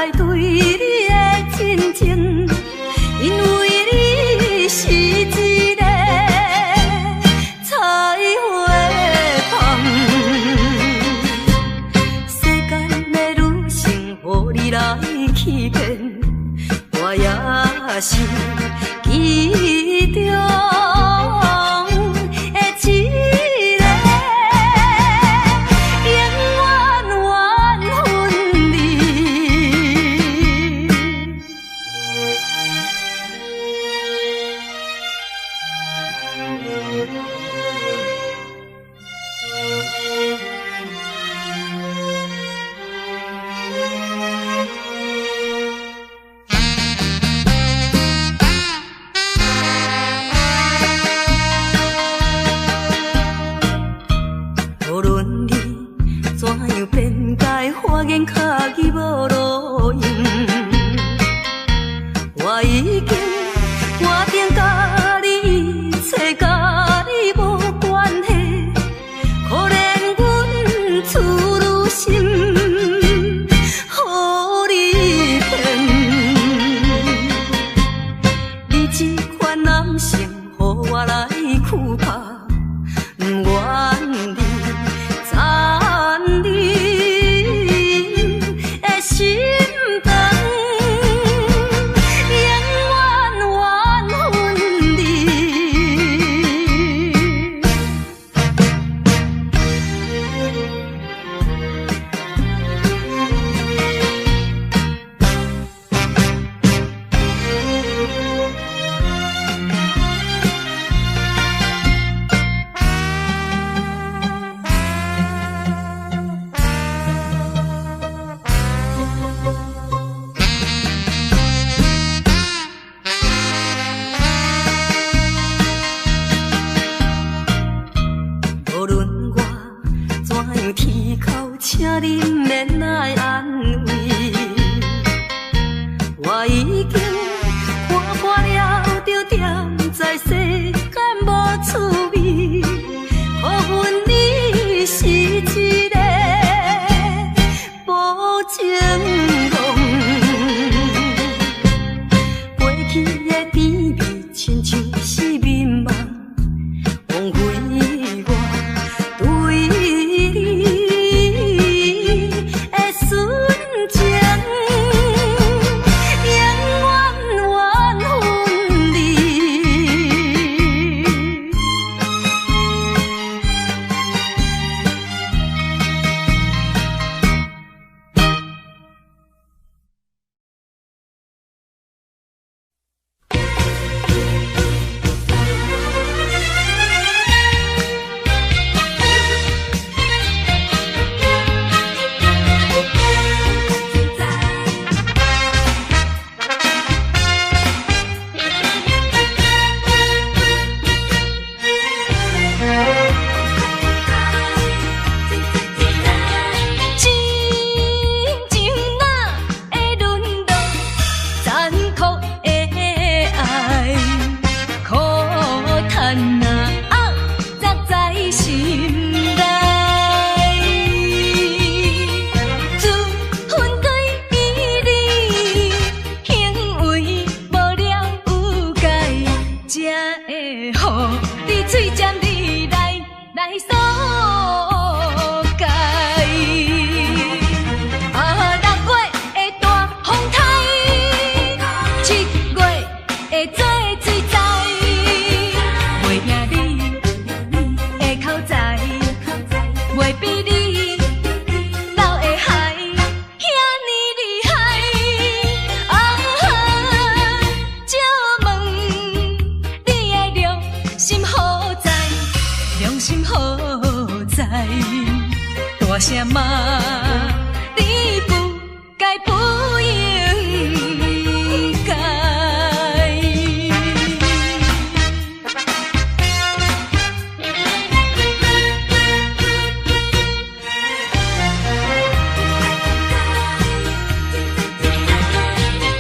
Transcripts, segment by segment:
来对你的真情，因为你是一个彩花香。世间的女性，予你来欺骗，我也是其中。大声骂，你不该不应该。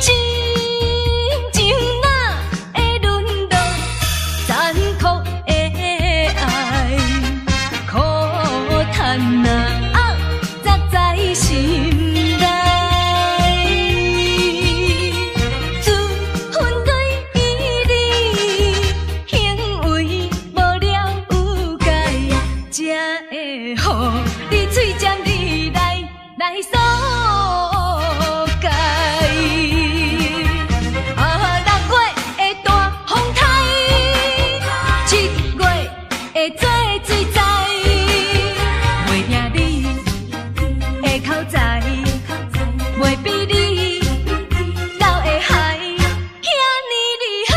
真情哪会沦落残酷的爱，苦叹哪。口在，袂比你老的海遐尼厉害。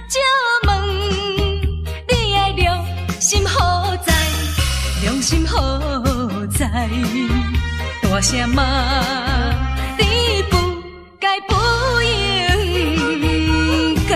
借问你的良心何在？良心何在？大声骂你不该不应该。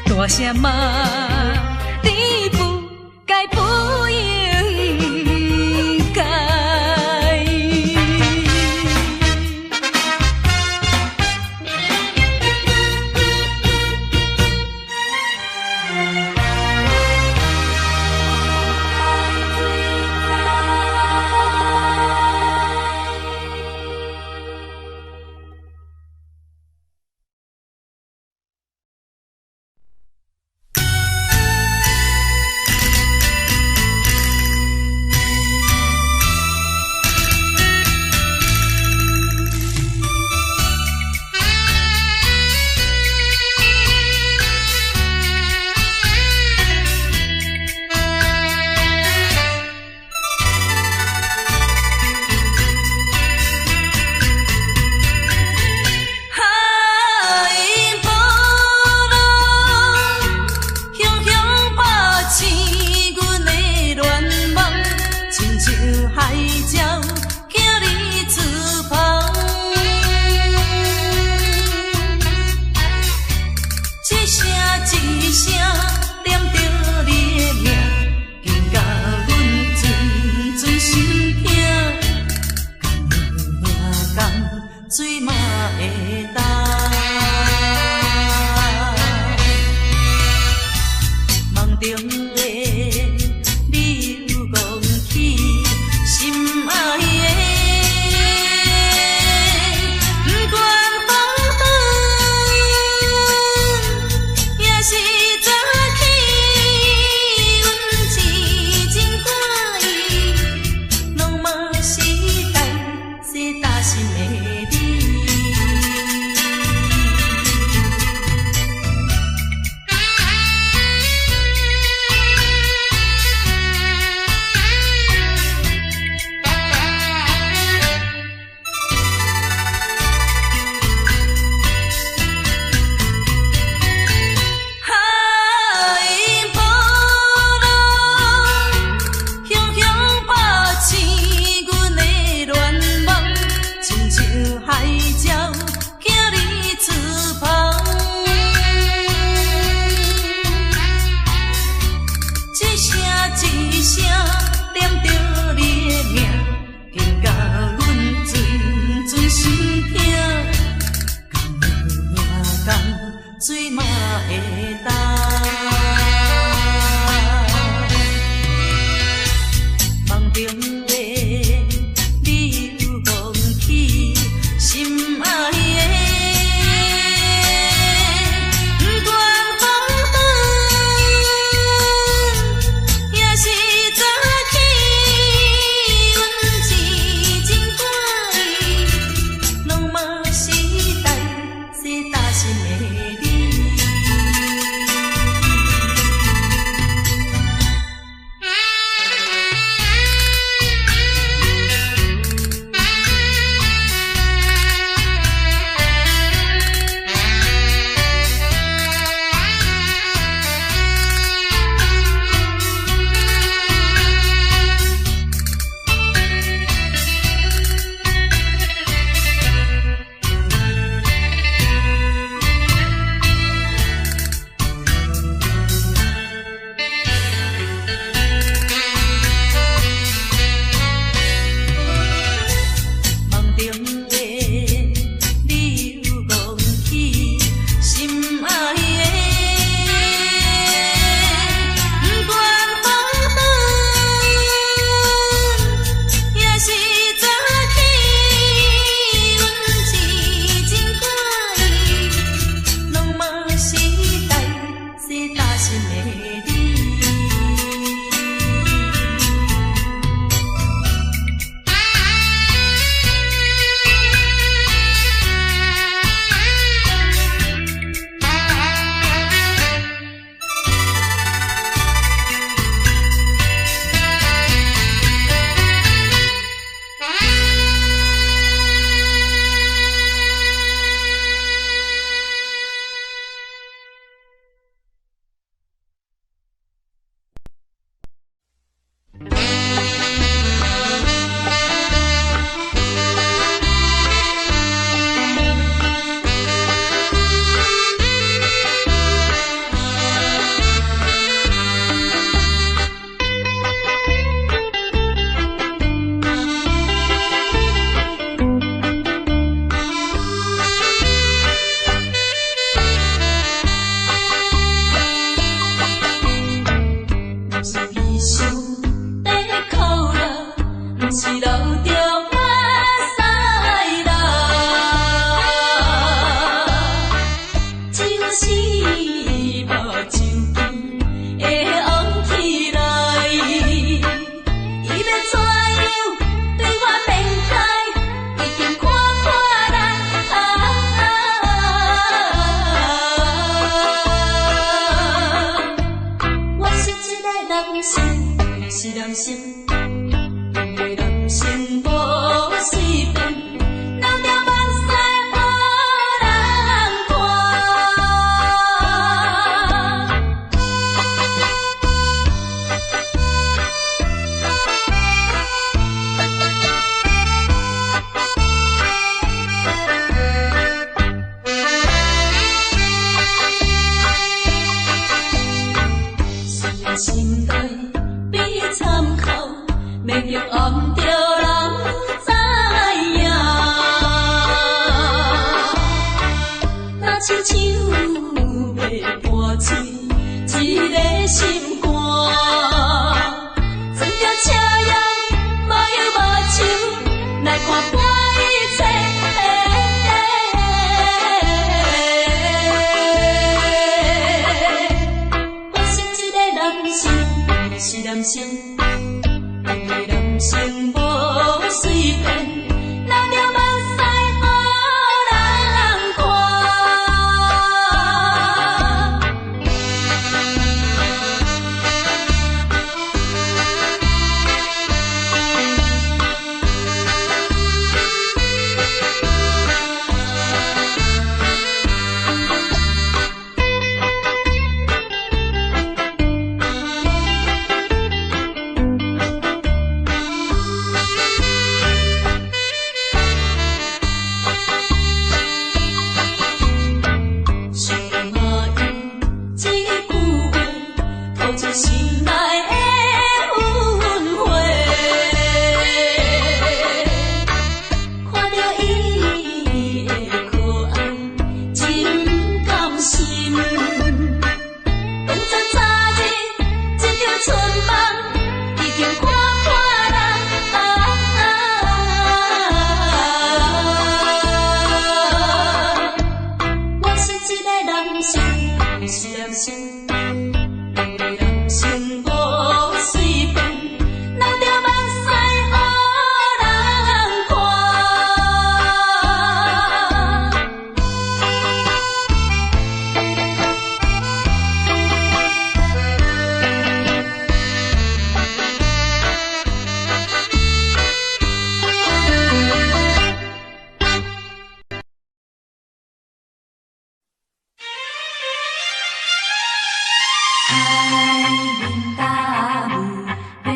大声骂你不该不应该。着目屎流，只有是目睭会红起来。伊要怎样对我面开，已经看破人。我是一个男生，是男生。人生无随便，流着目屎予人看。是心内比参考。明明暗着人知影，若亲像要破碎一个心肝，装着车样无忧无愁来看破一切。我是一个男生，是男生。人生无随便，流着目屎予人看。心内的阮花，看着伊的可爱，真甘心。当作早日一条春梦，已经看破人。我是一个男生，是男生。人生无随便，流着目屎予人看。海面大雾，白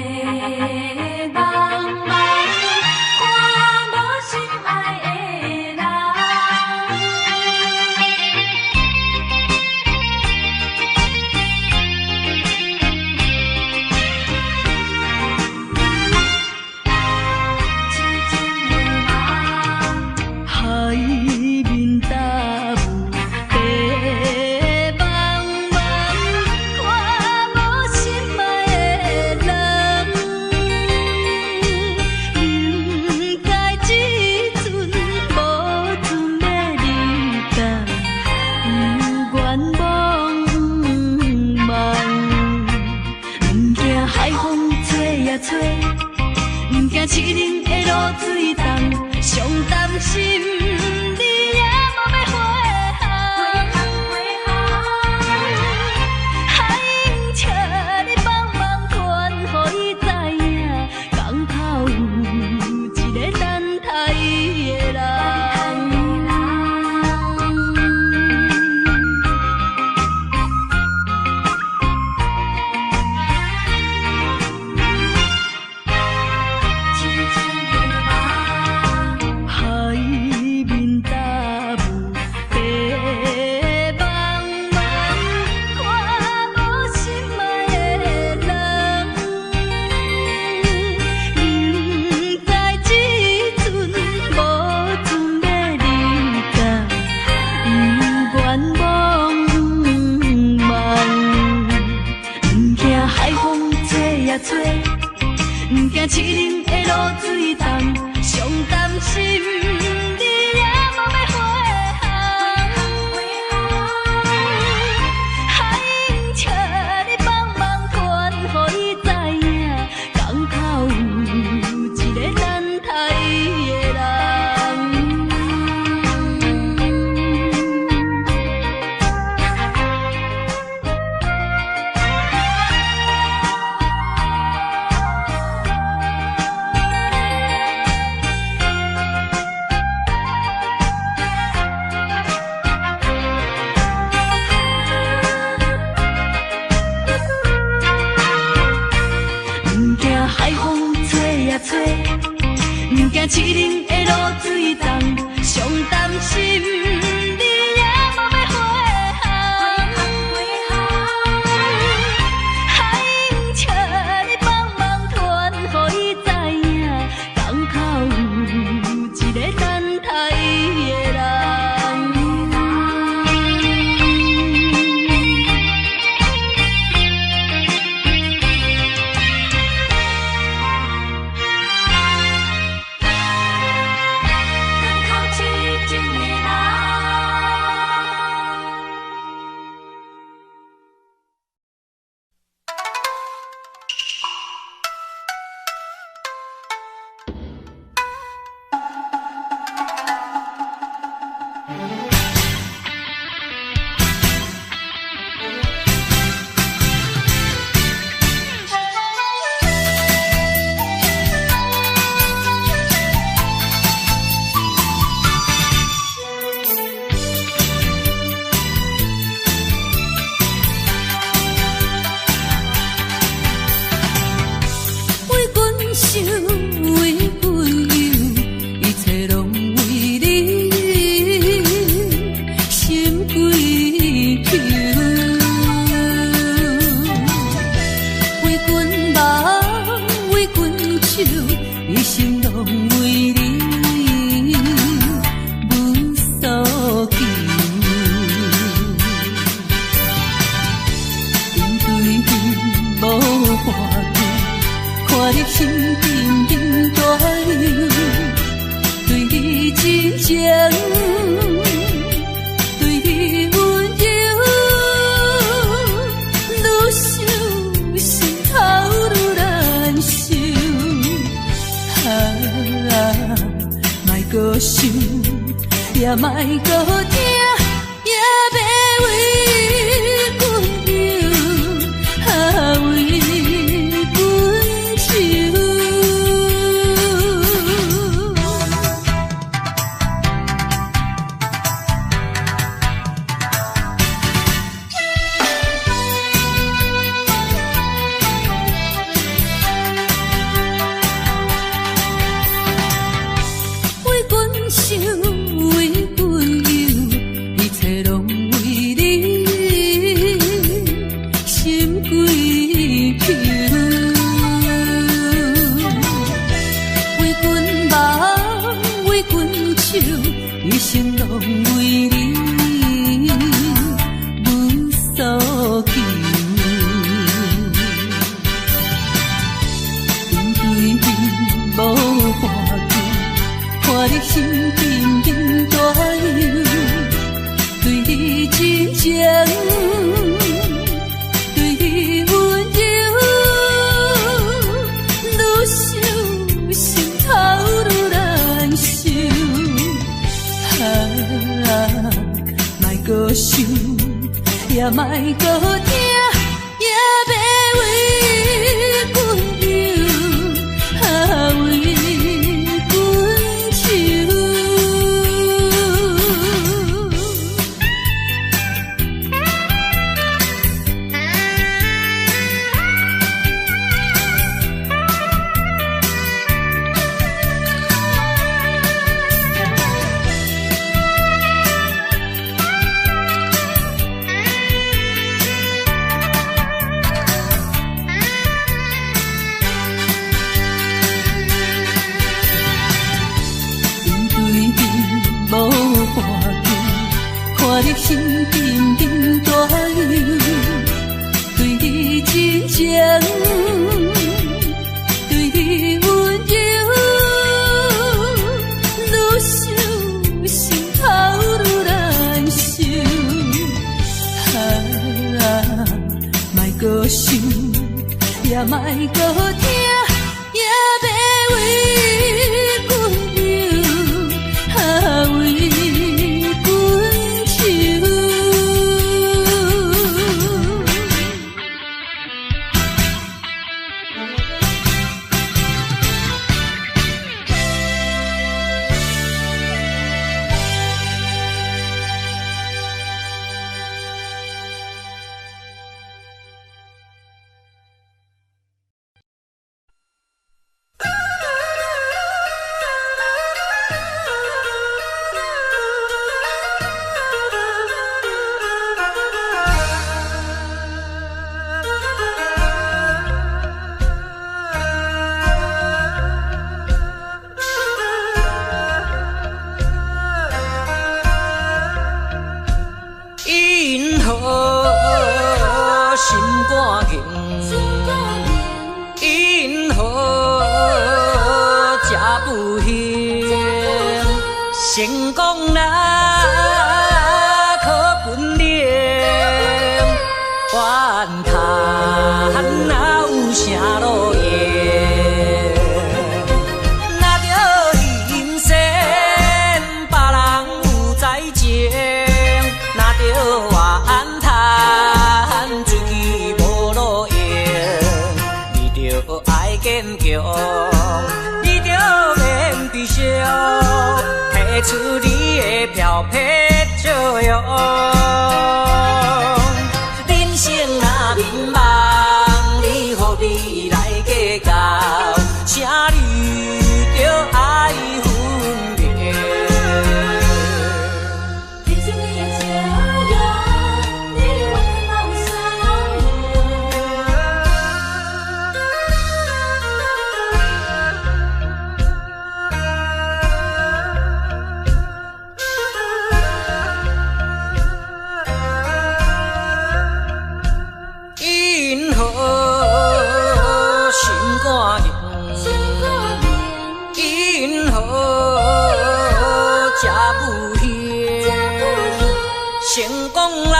茫茫，看无心爱的人。海面大雾，白茫茫。看无心爱的人，应该这阵无船要离家，有愿望茫，毋惊海风吹呀吹，毋惊凄冷的露水冻，上担心你也无要回航。海鹰笑你帮忙传，予伊知影，港口有一个等待伊的人。海面上担心你也无要回海请你帮忙传，予伊知影，港口有一个等待伊的人。海风吹呀吹，不惊痴人的露水重，上担心你也无要回海请你帮忙传，予伊知影，港口有一个等待伊的人。也莫搁听，也别为阮忧，为阮愁。为阮想。一生拢为你无所求，面对面无半句，看你心紧紧大忧，对你真情，对你温柔，愈想心头愈难受。莫搁想，也莫搁听，也别为阮忧，为阮愁。成功啦，可本领，怨叹哪有啥路用？若着人生别人有才情，若着怨叹自己无路用，你着爱坚强，你着免悲伤。提出你的漂泊笑容，人生若迷茫，你何必来计较？请你着爱分明。提出你的笑容，你的温柔有啥用？因何心肝硬？因何吃不咸？成功啦，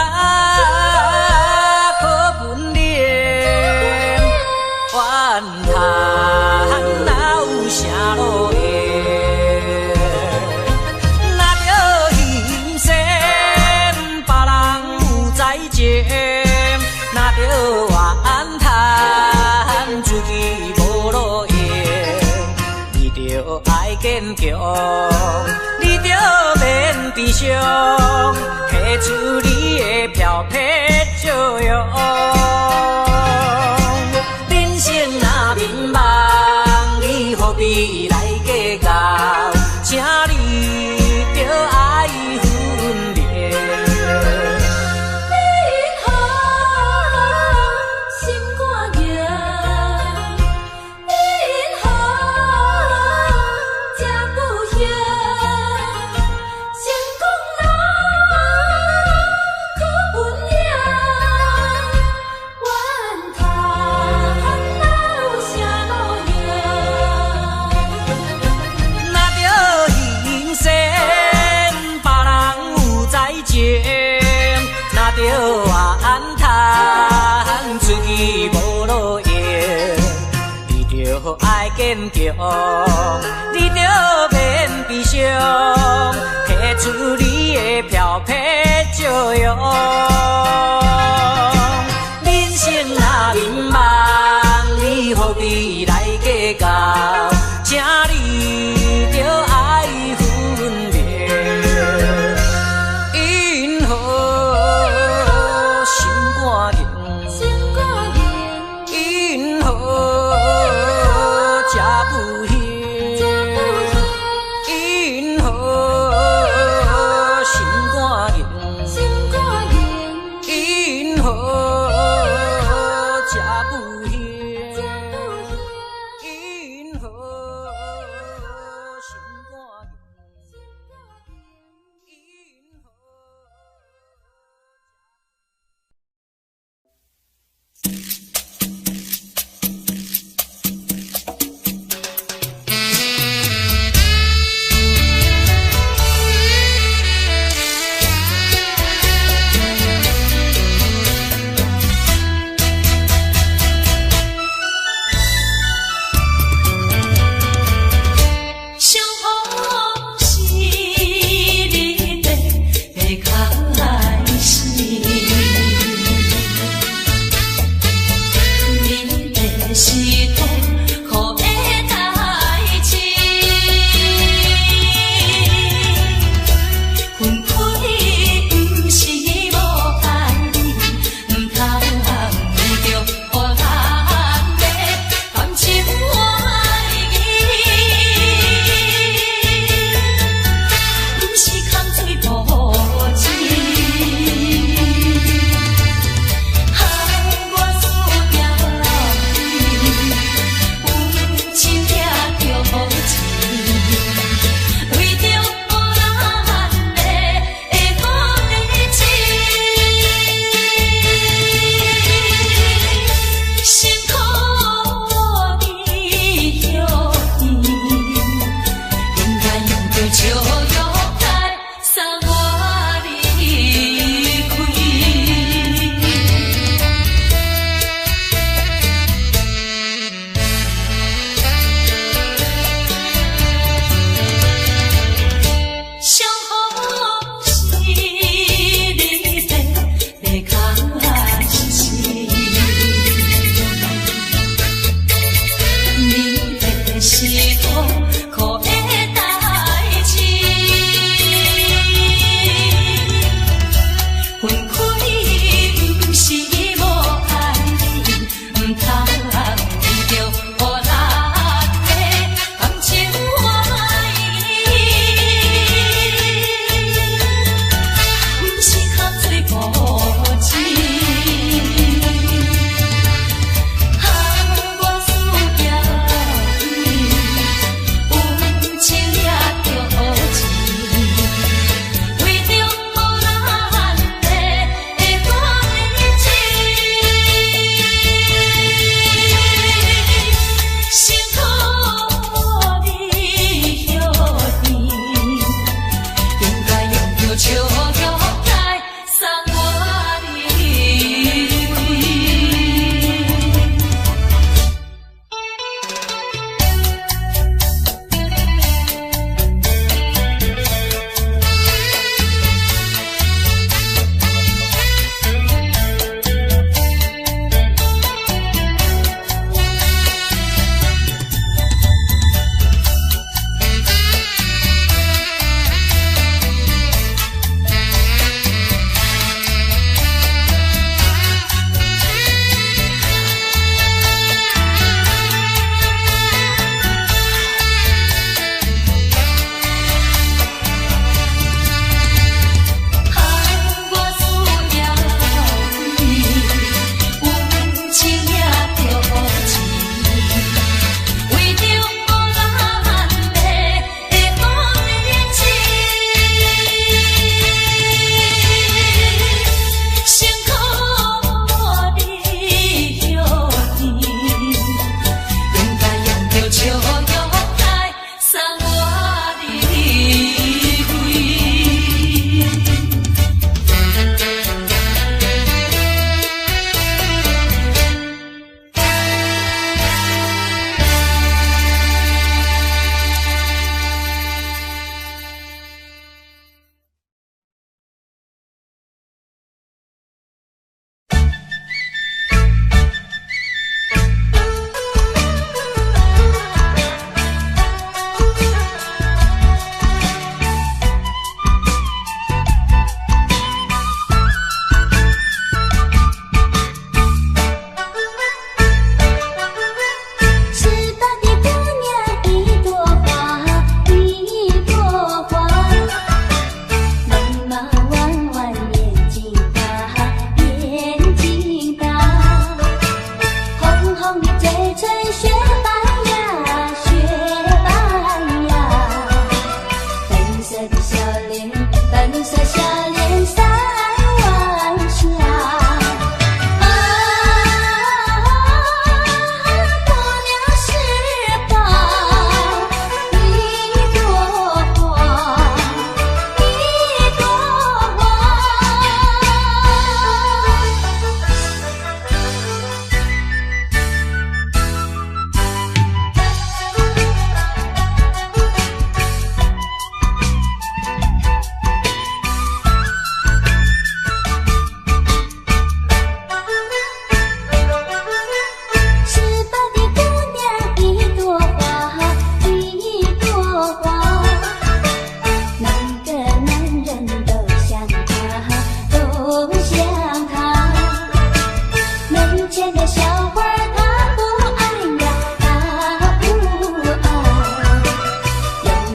可本领，怨叹哪有啥路用？若着人生别人有才情。若着怨叹自己无路用，你着爱坚强，你着免悲伤，提出你的漂泊笑容。人生若迷茫，你何必来计较？请你着爱分明。若着怨叹自己无路用，你着爱坚强，你着免悲伤，提出你的漂泊笑容。人生若迷茫，你何必来计较？请你着爱分明。因何心肝硬？因何吃不咸？因何心肝硬？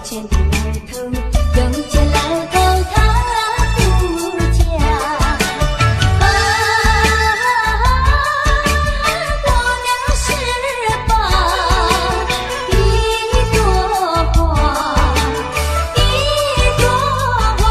前的老头，用钱老头他不嫁。啊，姑娘是把一朵花，一朵花。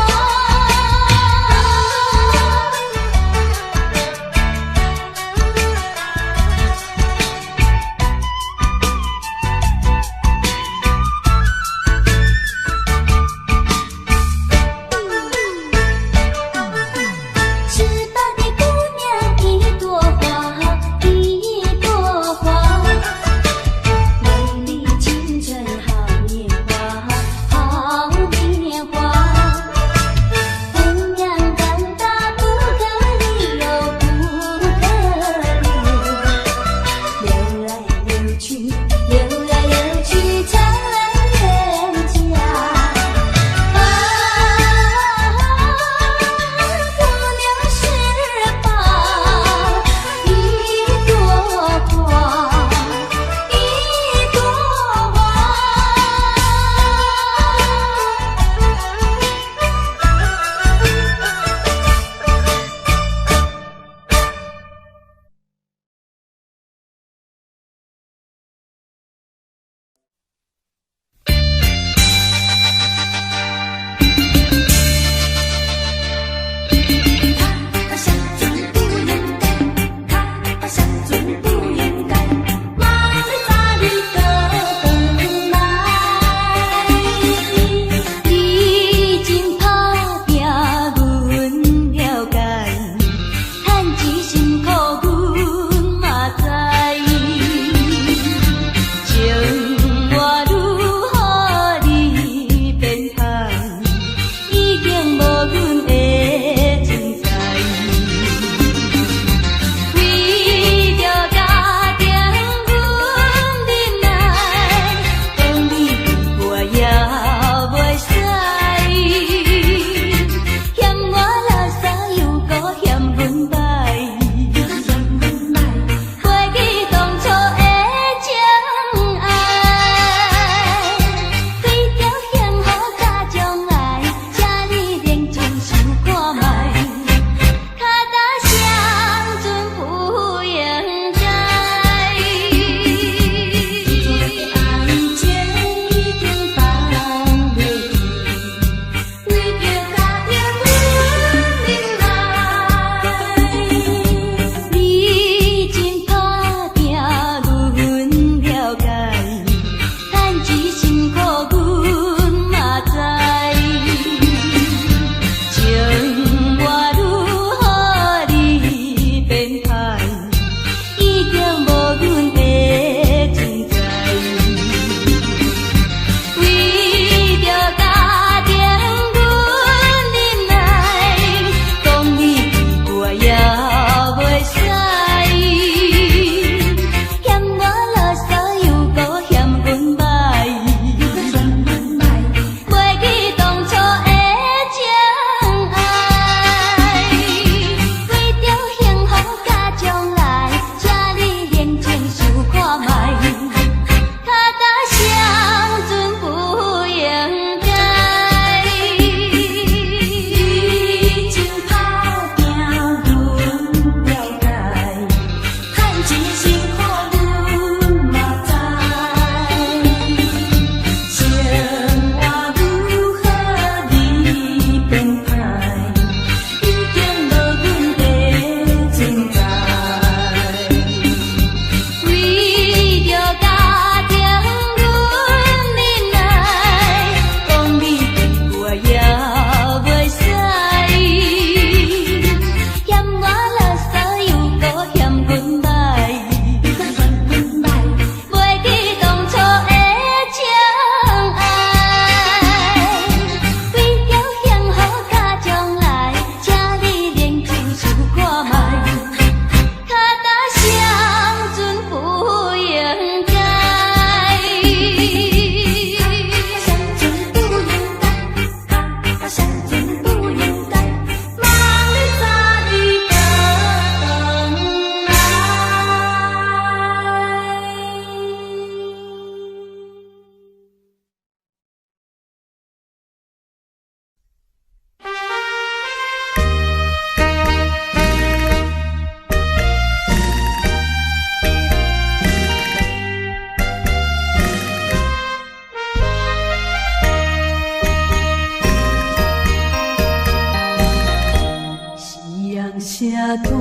多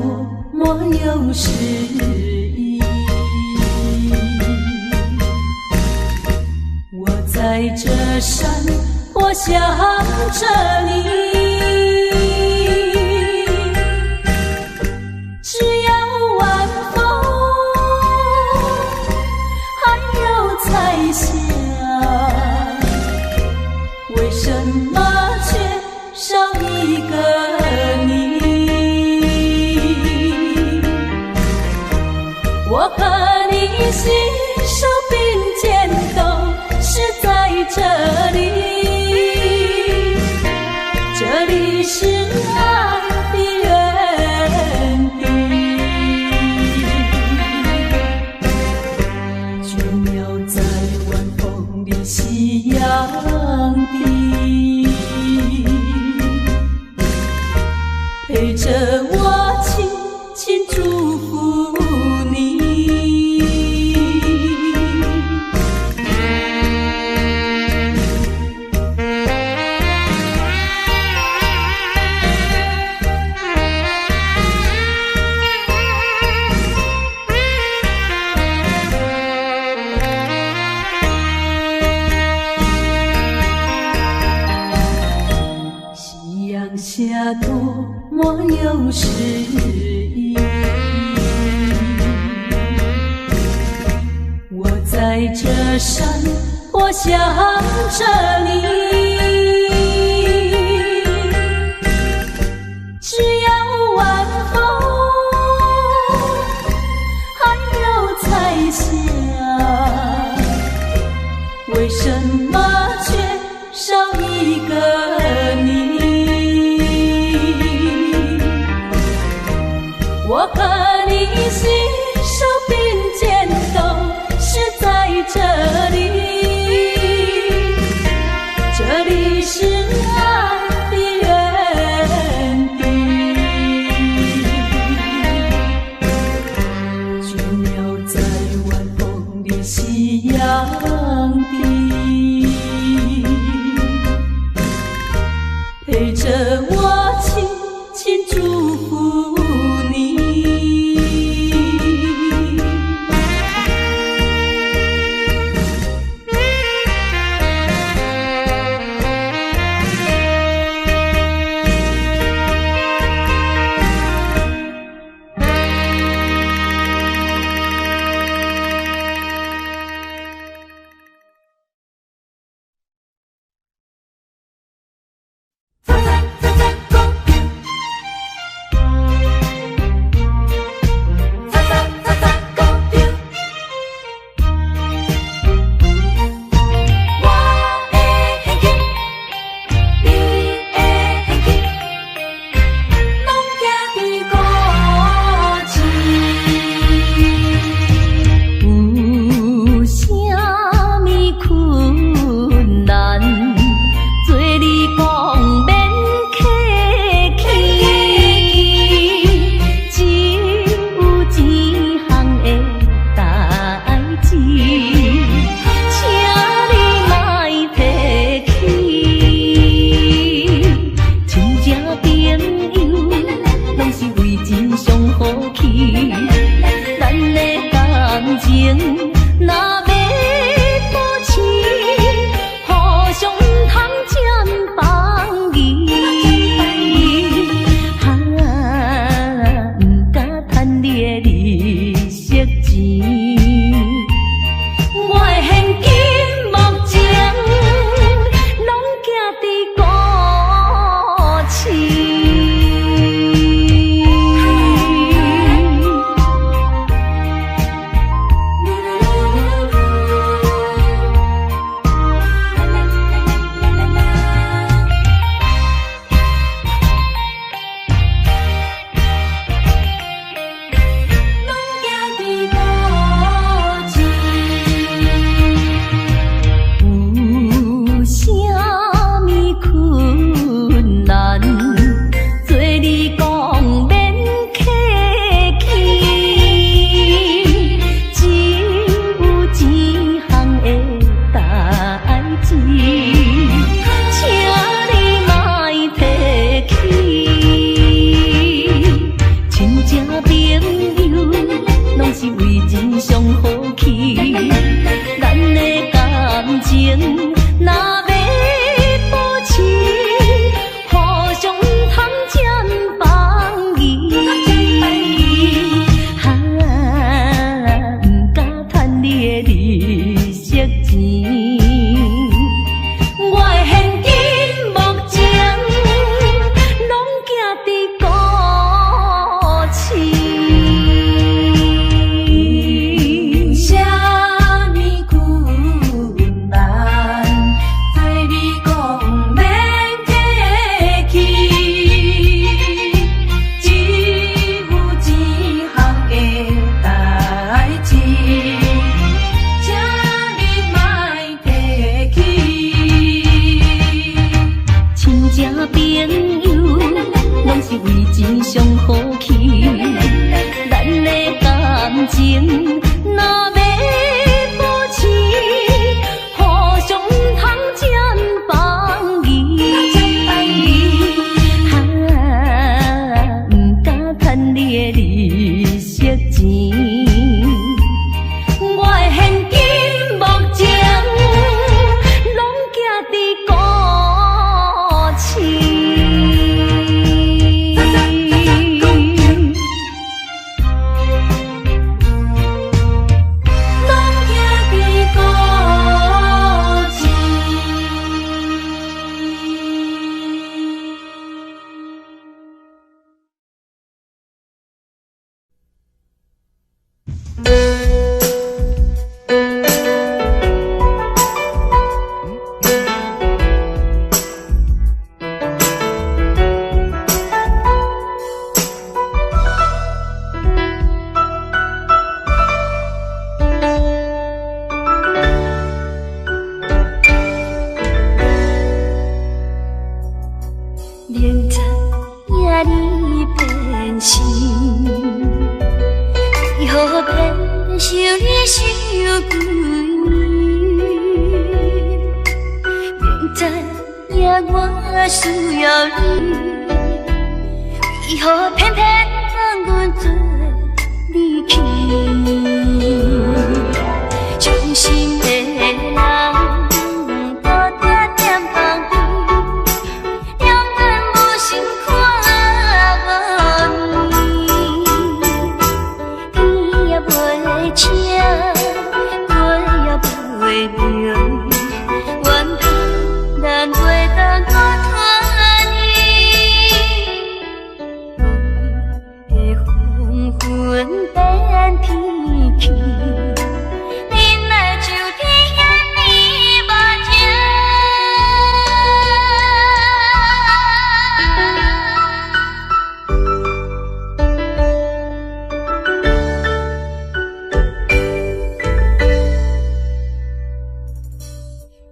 么有诗意。我在这山坡想着你，只要晚风还有彩霞，为什么却少一个你？我和你携手并肩，都是在这里，这里是爱的原地。倦鸟在晚风里夕阳地，陪着我轻轻祝福你。夕阳下多么有诗意，我在这山坡想着你，只要晚风还有彩霞，为什么却少一个你？我和你携手并肩，都是在这里，这里是爱的原地。倦鸟在晚风里夕阳地，陪着我轻轻祝福你。想你想几年，明知影我需要你，为何偏偏让阮做离去？伤心的人，孤单踮旁边，两眼无心看无你，天也袂青，月也袂明，怨叹咱袂当我拖你，梦的黄昏变天气。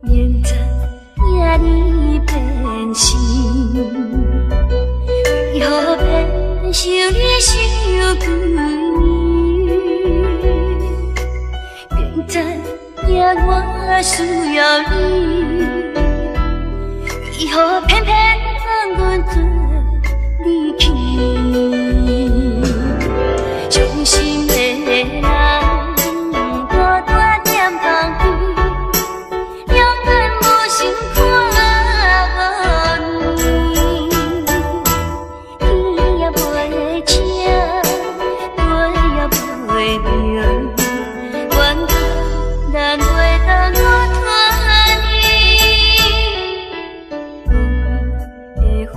明知影你偏心，为何偏想你想几年？明知影我需要你，为何偏偏让阮做离去？伤心的人，孤单踮旁边。咱袂当我拖你，梦的黄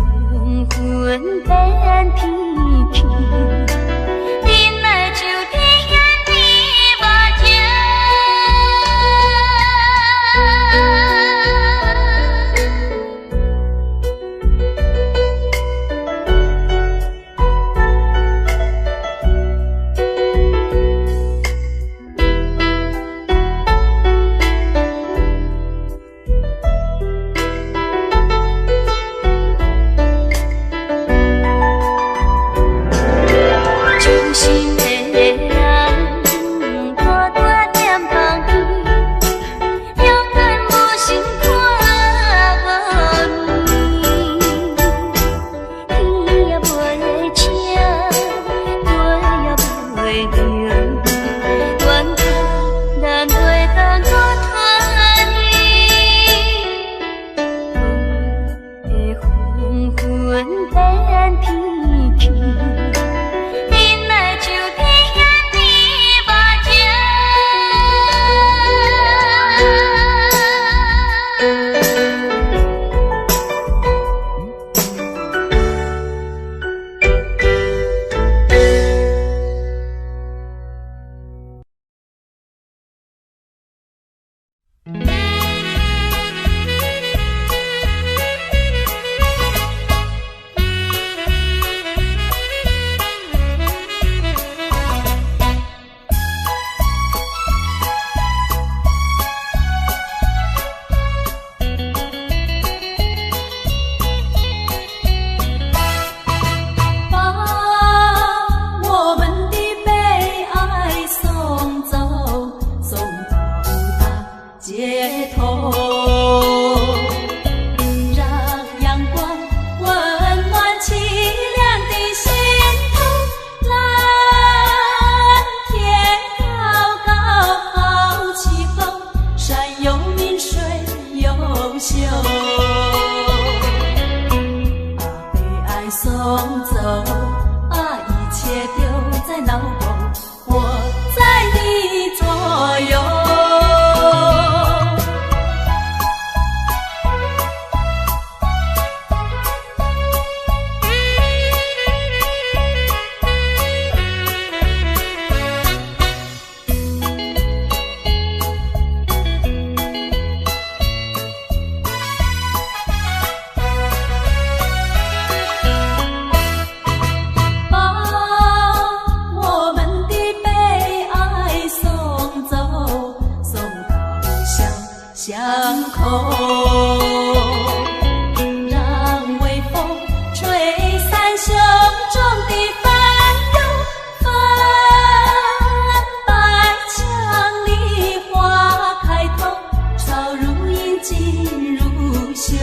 惜。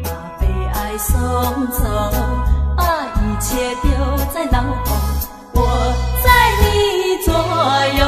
爸爸爱送走，把一切丢在脑后，我在你左右。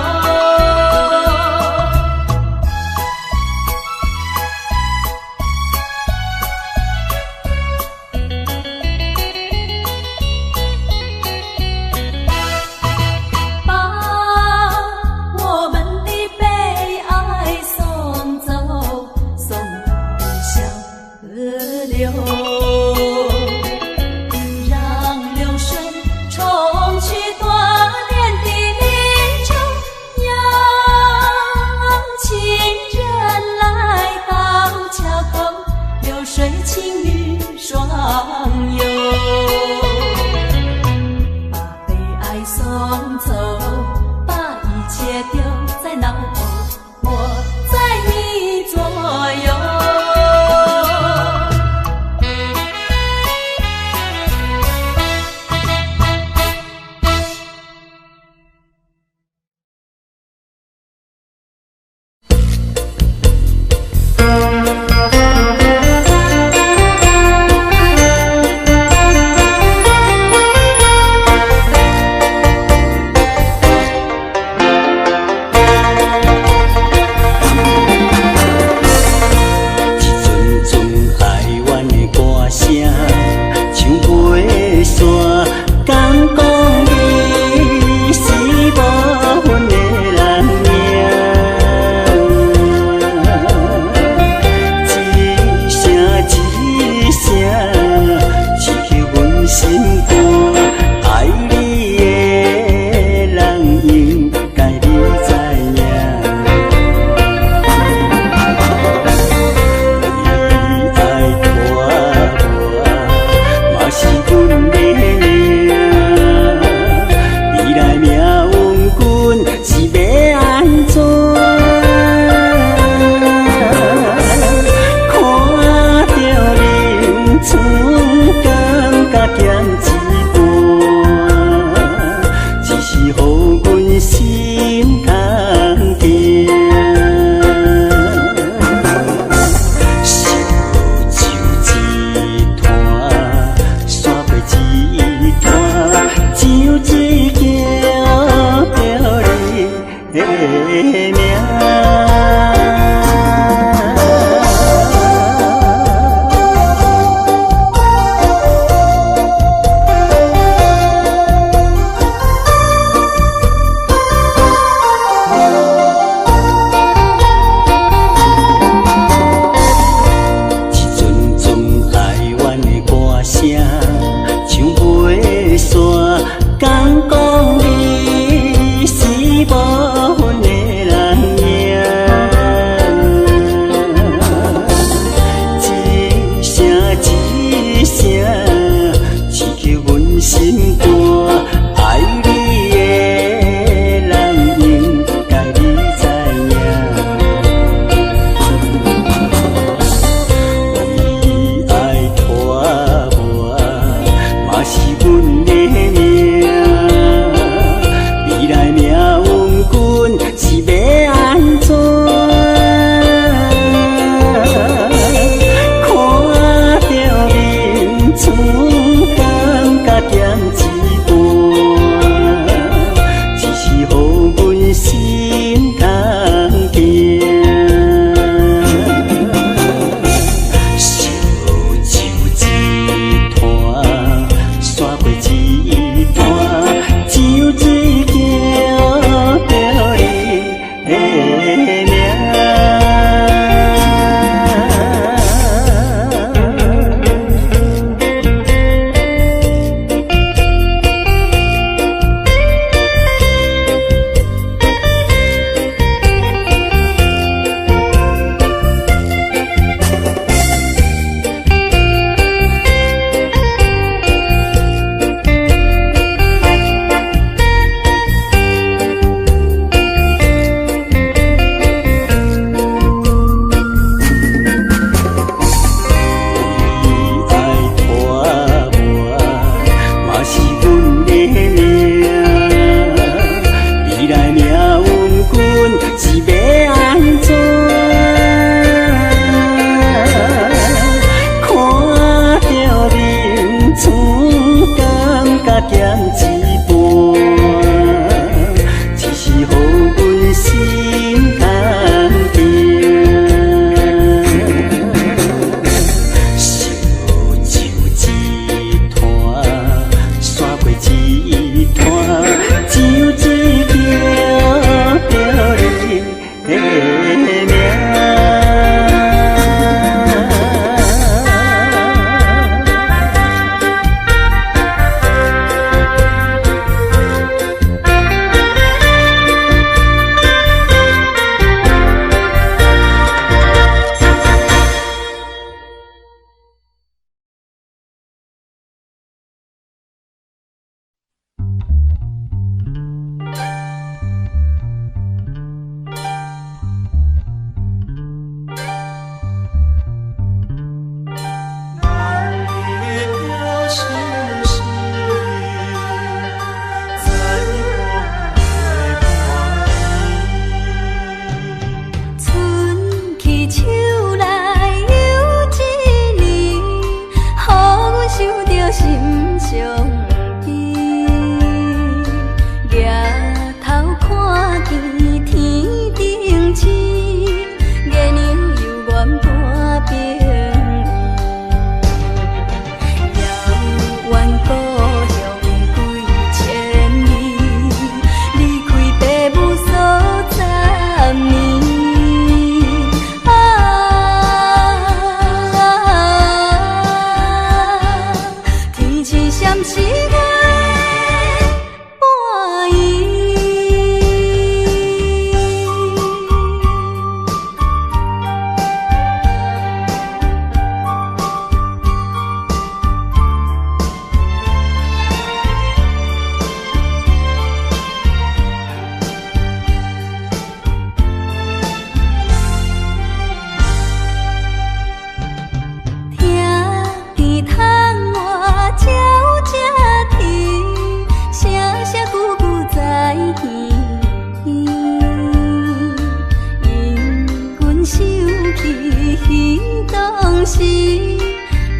往事，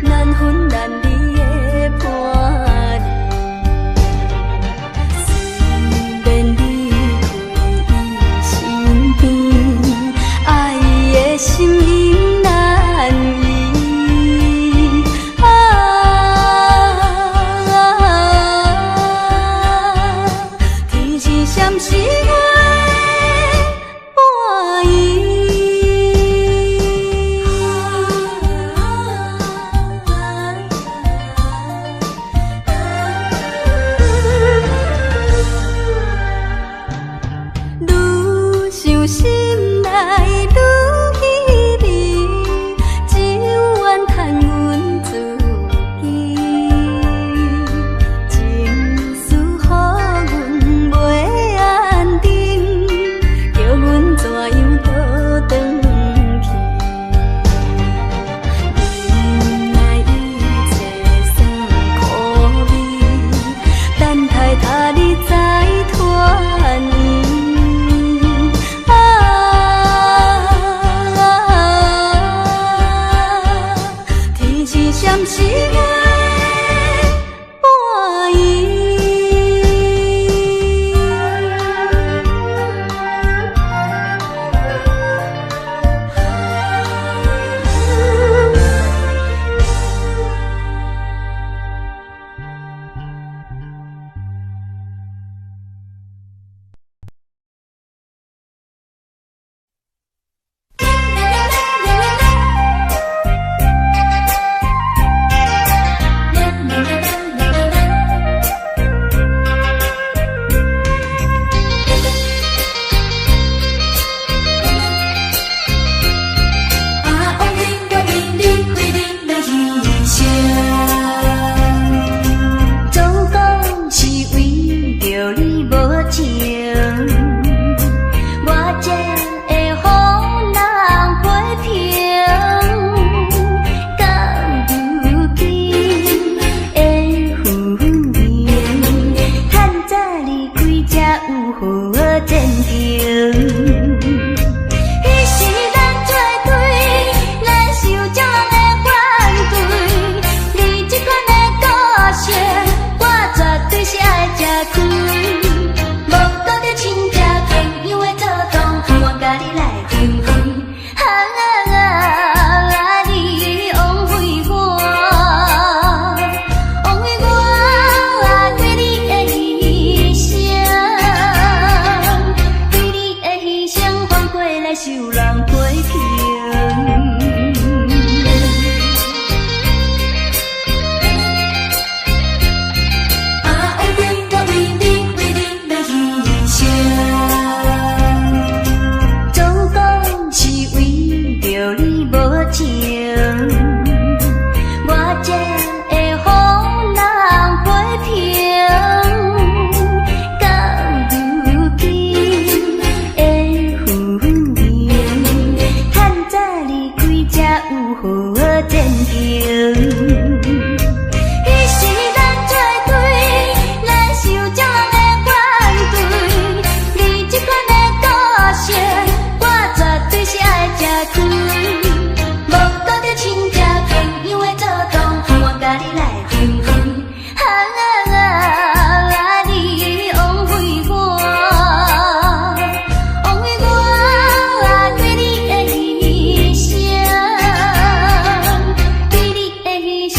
难分难离的伴侣。虽然离开伊身边，爱伊的心因难移。天是闪时月半暝。愈想心内愈稀微，只愿叹阮自己，情思予阮袂安定，叫阮怎样倒转去？忍耐一切算苦味，等待他日再团圆。天是闪时月半暝。总讲是为着你无情，我才会予人批评。到如今的婚姻，趁早离开才有好前程。彼时咱作对，咱受众人的反对。你这款的个性，我绝对是爱吃亏。无讲着亲戚朋友的做同，我甲你来订婚。你枉费我，枉费我对你的牺牲，对你的牺牲反过来受人批评。总讲是为着你无情，我才会予人批评。到如今的婚姻，趁早离开才有好前程。彼时咱作对，咱受众人的反对。你这款的个性，我绝对是爱吃亏。无讲着亲戚朋友的做同，我甲你来订婚。你枉费我，枉费我对你的牺牲，对你的牺牲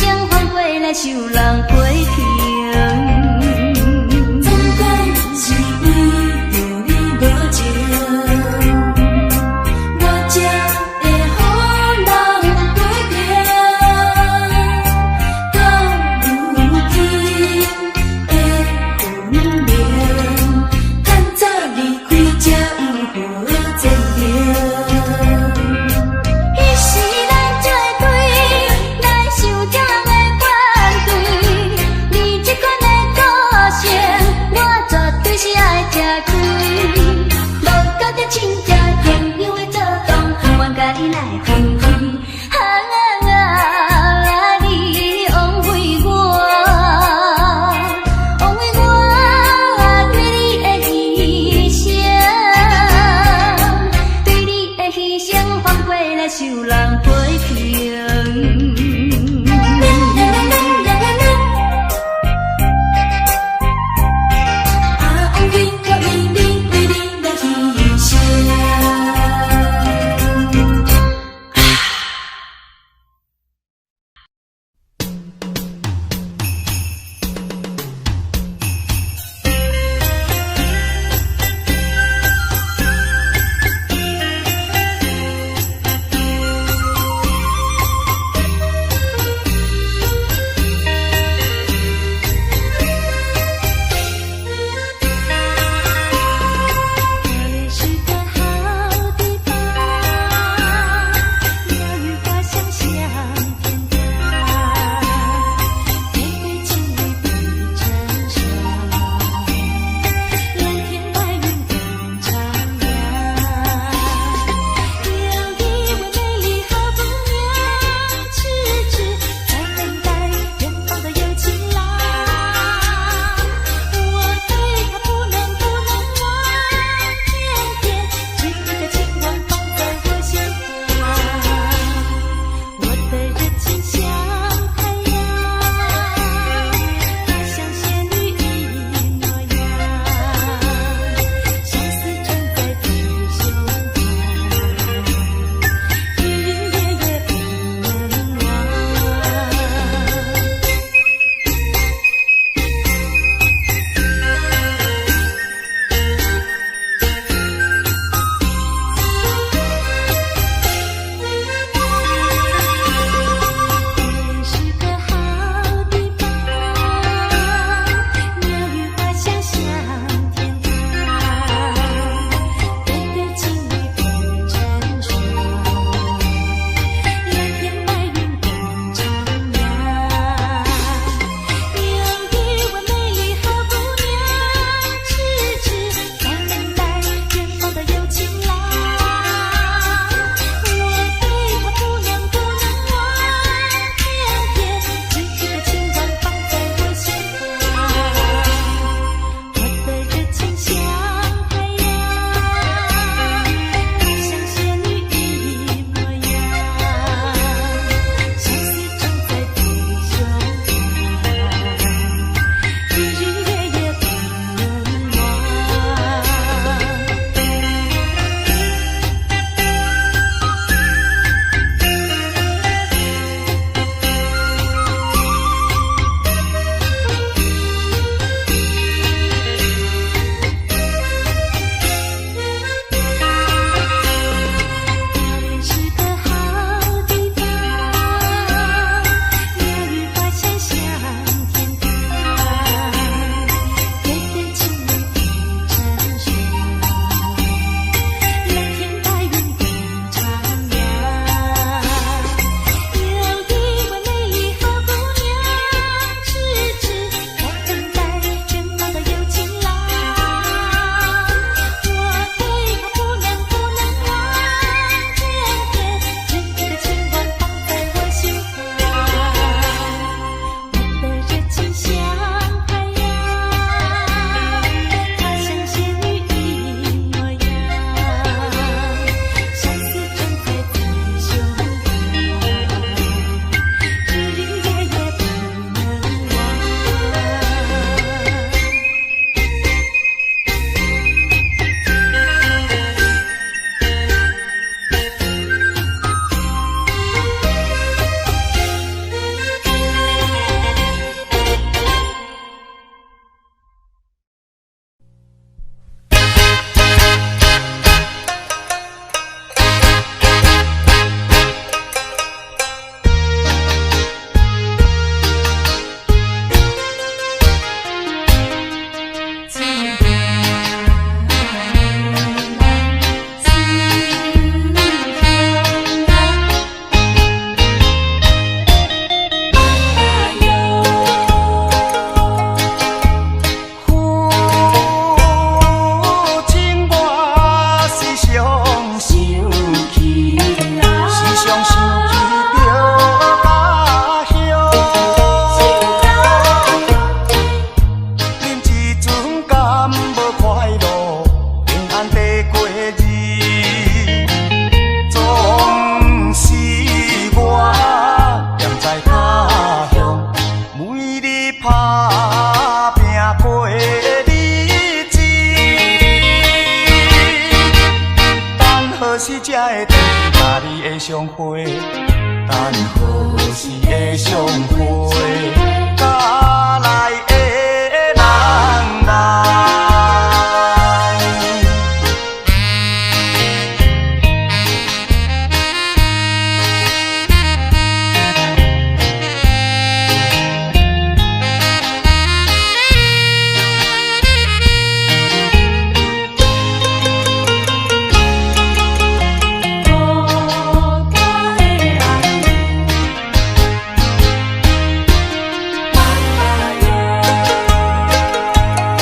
相会，等何时会相会？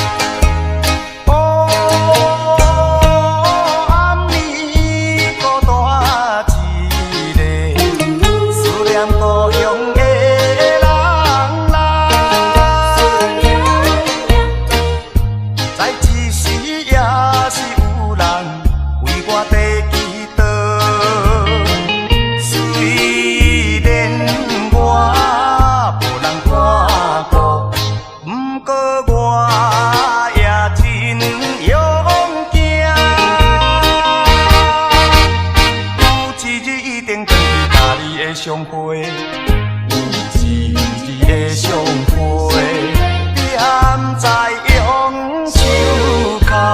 家内的人人。相会，有一日的相会，踮在杨树下。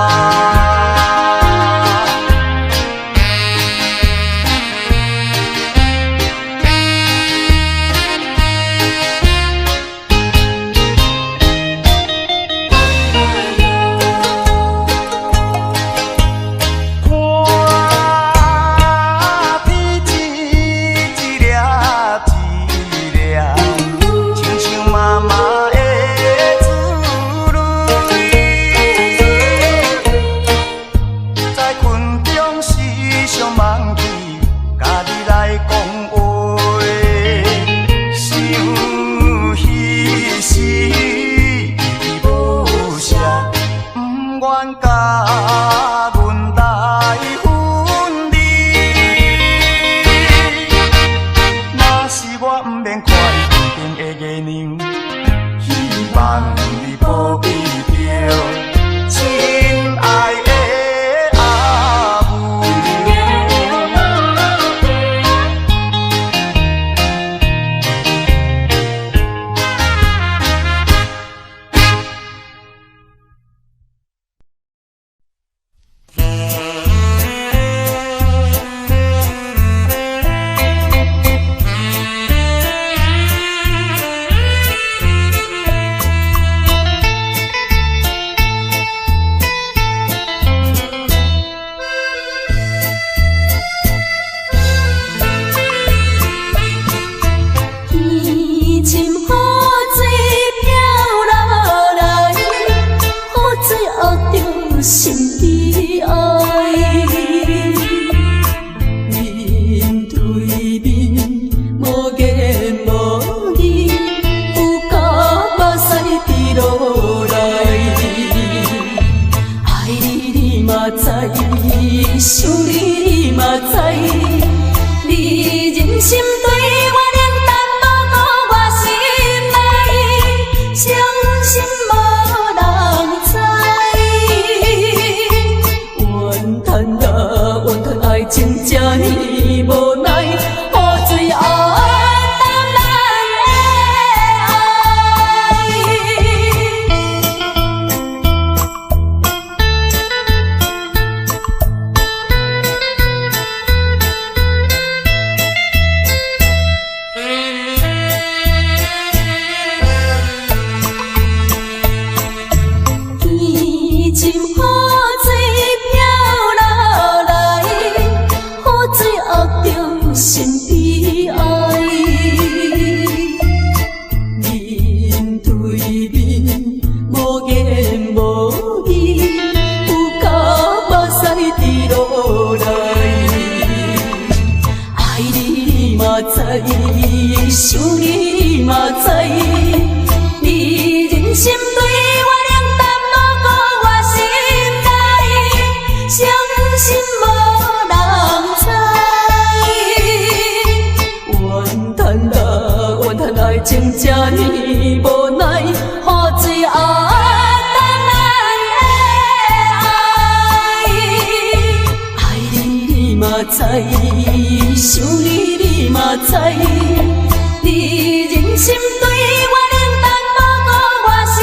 想你，你嘛知。你忍心对我冷淡，无顾我心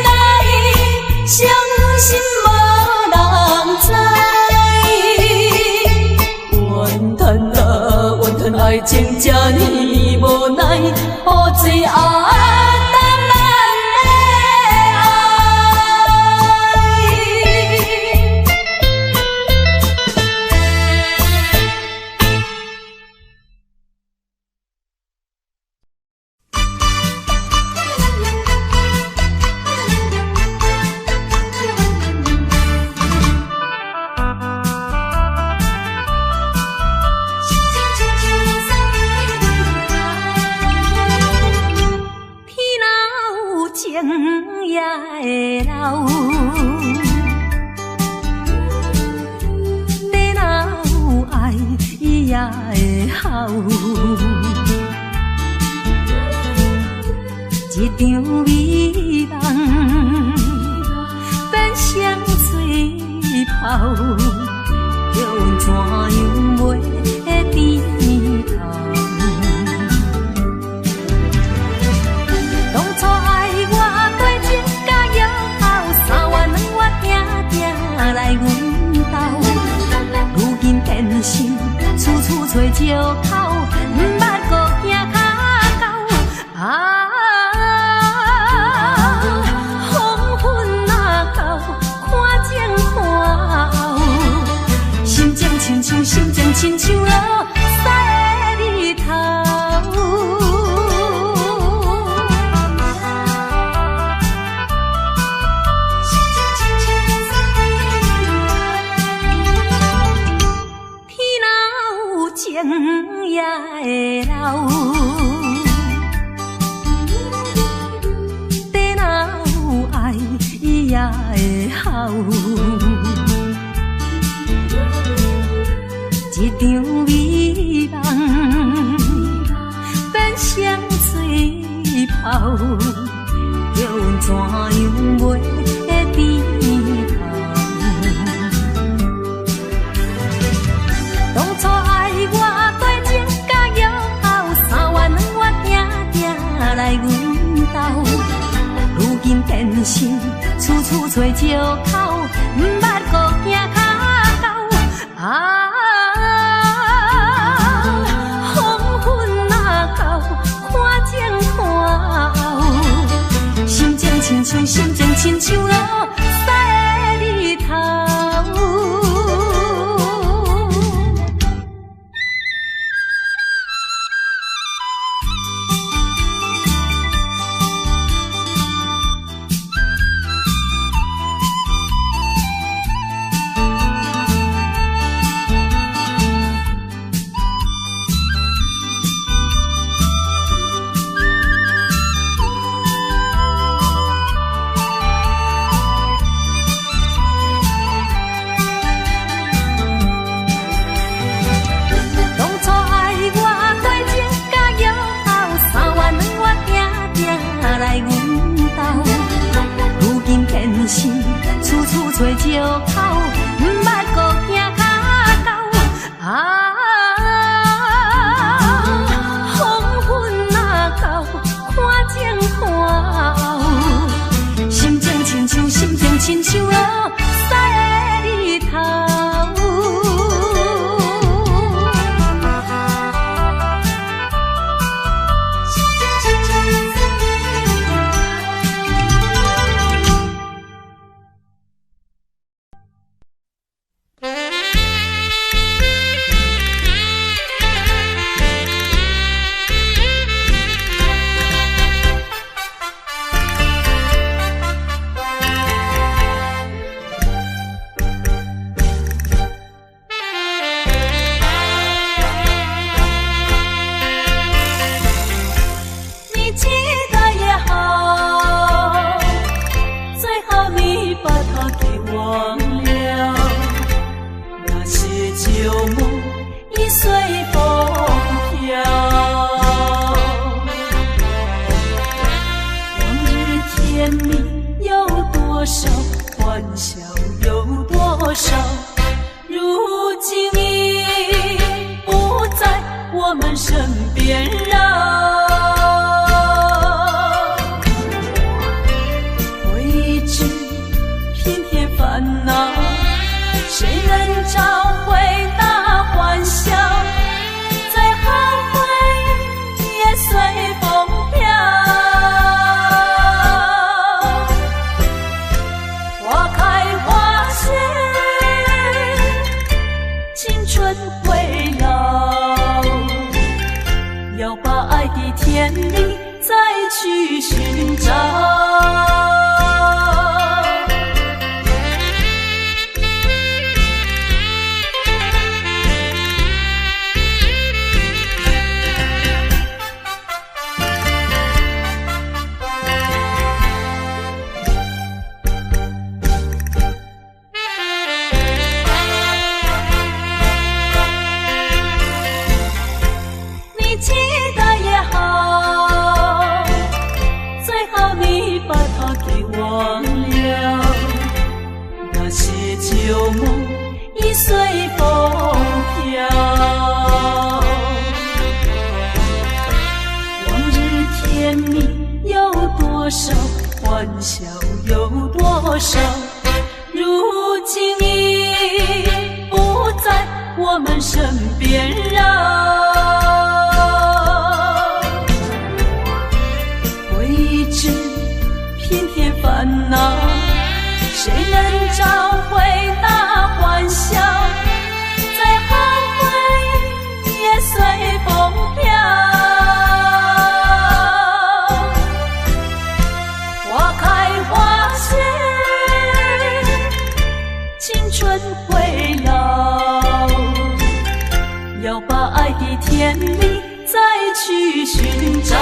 内，伤心无人知。怨叹啊怨叹，爱情这呢无奈，何罪啊？一场美梦变成水泡，叫阮怎样袂低头？当初爱我对情甲友好，3万2我定定来阮兜，如今变心，处处找借口，毋捌搁行骹到啊。心情亲像落屎的日头，天若有情也会流，地若有爱伊也会好。一场美梦变成水泡，叫阮怎样袂低头？当初爱我对情甲友好，3万2我定定来阮兜，如今变心，处处找借口，毋捌搁行骹到啊。心情亲像落屎的日头。要把爱的天里再去寻找。旧梦已随风飘，往日甜蜜有多少，欢笑有多少，如今已不在我们身边绕。未知偏添烦恼，谁能找回那欢笑？再后悔也随风飘。花开花谢，青春会老。要把爱的天理再去寻找。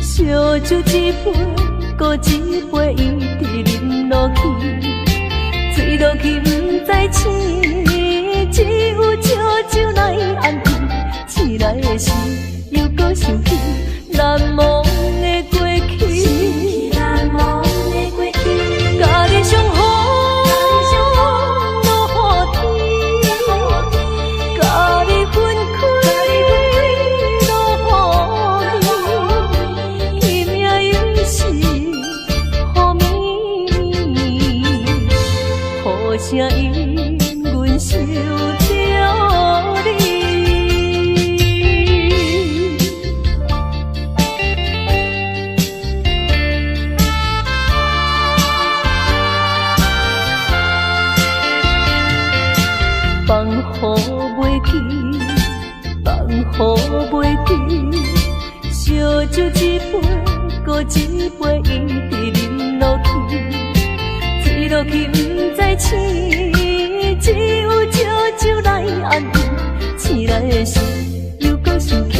烧酒一杯，搁一杯，一直饮落去，醉落去不知醒，只有烧酒来安慰。醒来的时，又搁想起难忘的过去，难忘的过去，甲你相逢。声音，阮想着你。放雨袂记，放雨袂记，烧酒一杯，搁一杯，一直饮落去，醉落去不知醒，只有烧酒来安慰。醒来的时，又搁想起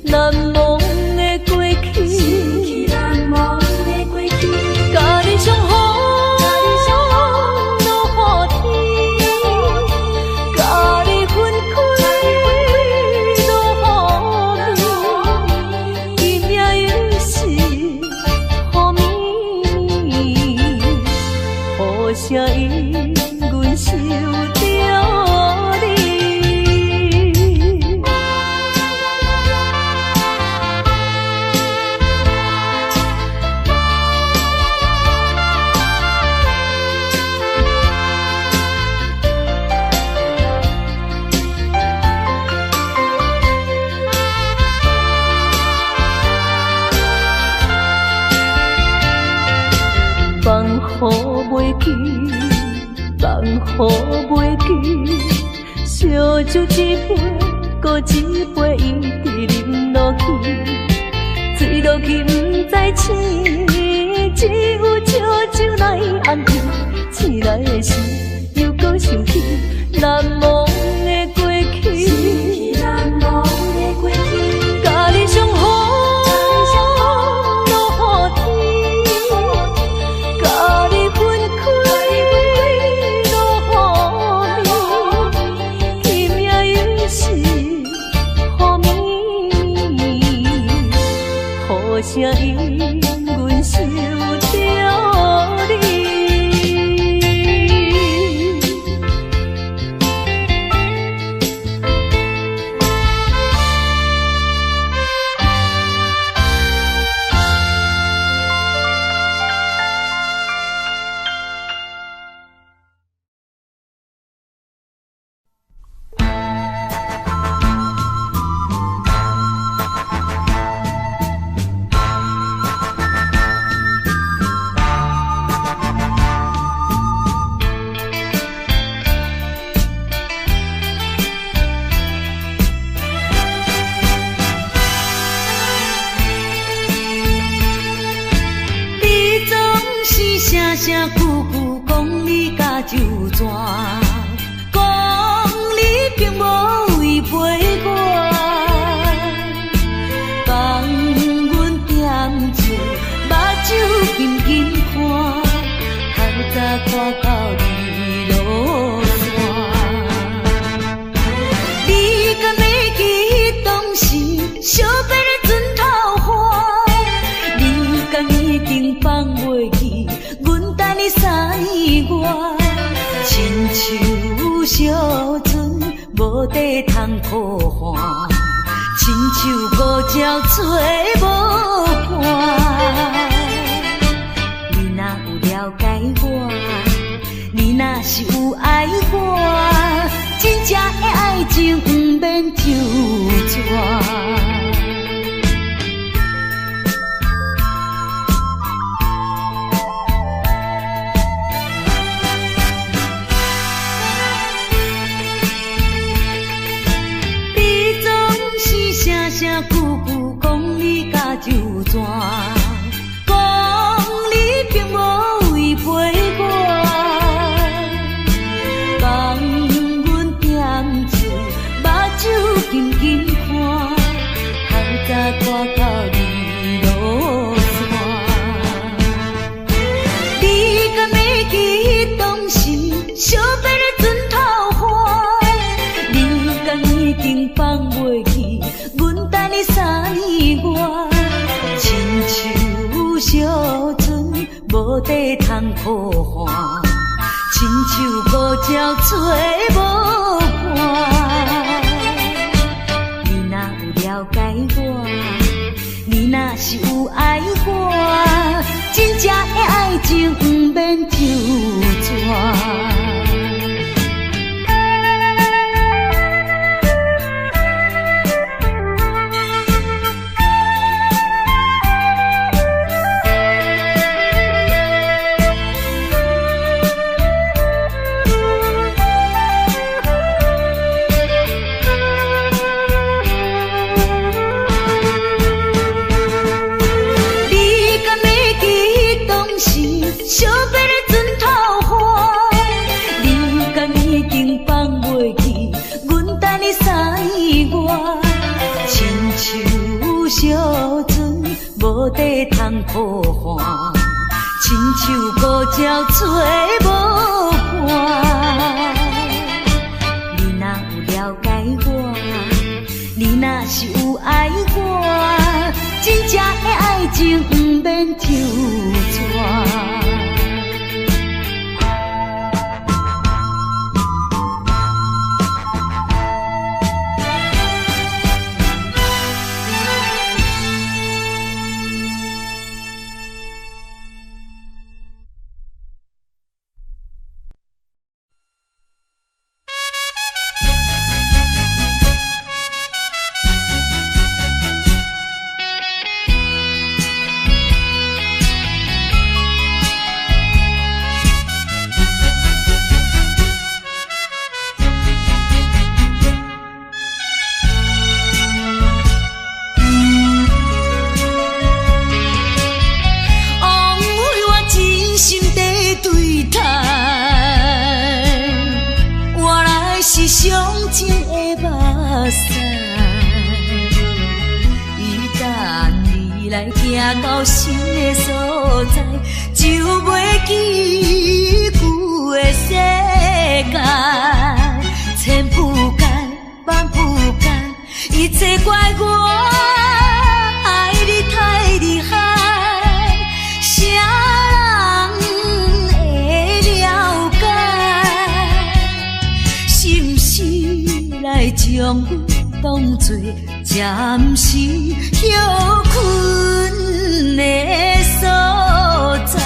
难忘的过去，难忘的过去，甲你相逢。声音，阮想着你。放雨袂记。放雨袂记，烧酒一杯，搁一杯，一直饮落去，醉落去不知醒，只有烧酒来安慰。醒来的时，又搁想起难忘的过去，难忘的过去，甲你相逢。雨无声音，阮想着你。声句句讲你甲就全，讲你并无违背我，放阮点出目睭紧紧看，透早看到日落山。你敢会记当时相别的船头花？你敢已经放袂记？等你3年外，亲像小船无地通靠岸，亲像五鸟吹无伴。你若有了解我，你若是有爱我，真正的爱情不免就绝。声句句讲你甲就全，讲你并无违背我，放阮点出目睭紧紧看，透早看到日落山。你敢会记当时相别的船头花？你敢已经放袂记？等你3年外，亲像小船无地通靠岸，亲像五鸟吹无伴。你若有了解我，你若是有爱我，真正的爱情不免就绝。相别的船头花，你敢已经放袂记？阮等你3年外，亲像小船无地通靠岸，亲像五鸟吹无伴。你若有了解我，你若是有爱我，真正的爱情不免就绝。伤情的目屎，伊等你来行到新的所在，就袂记旧的世界。千不该万不该，一切怪我爱你太厉将阮当作暂时休困的所在。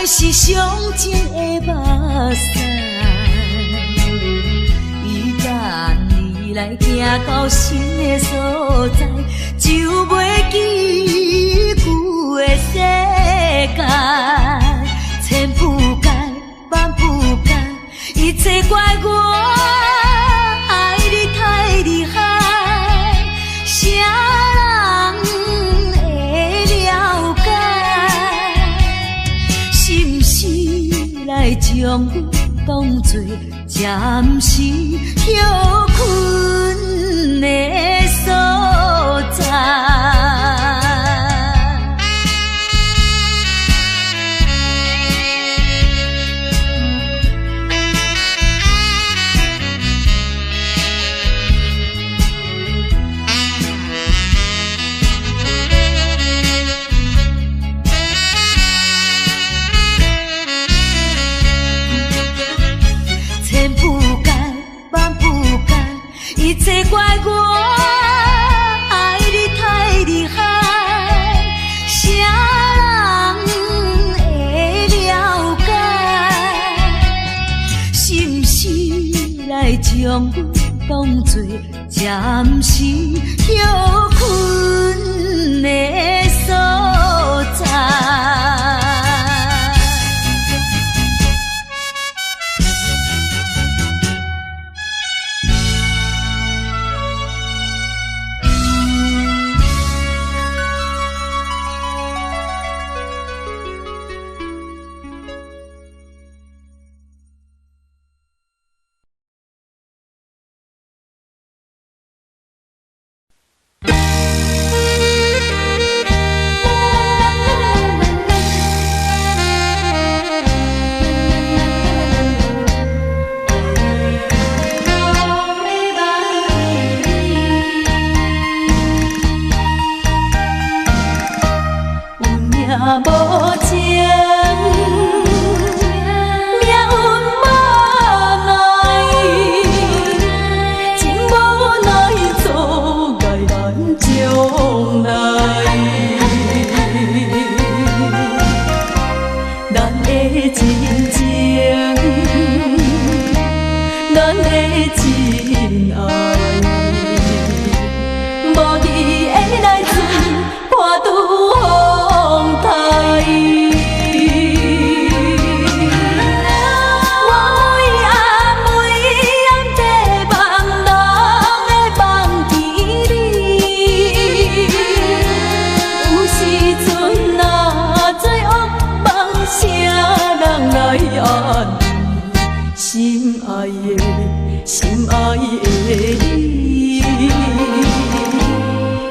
是上情的目屎，伊等你来行到新的所在，就袂记旧的世界。千不该万不该，一切怪我爱你太厉害，谁人会了解？来将阮当作暂时休困的所在。一切怪我爱你太厉害，谁人会了解？是不是来将阮当作暂时休困的所在？无情，命运无奈，情无奈阻碍咱将来。咱的真情，咱的真爱，无你的来自破拄风台。心爱的，心爱的你，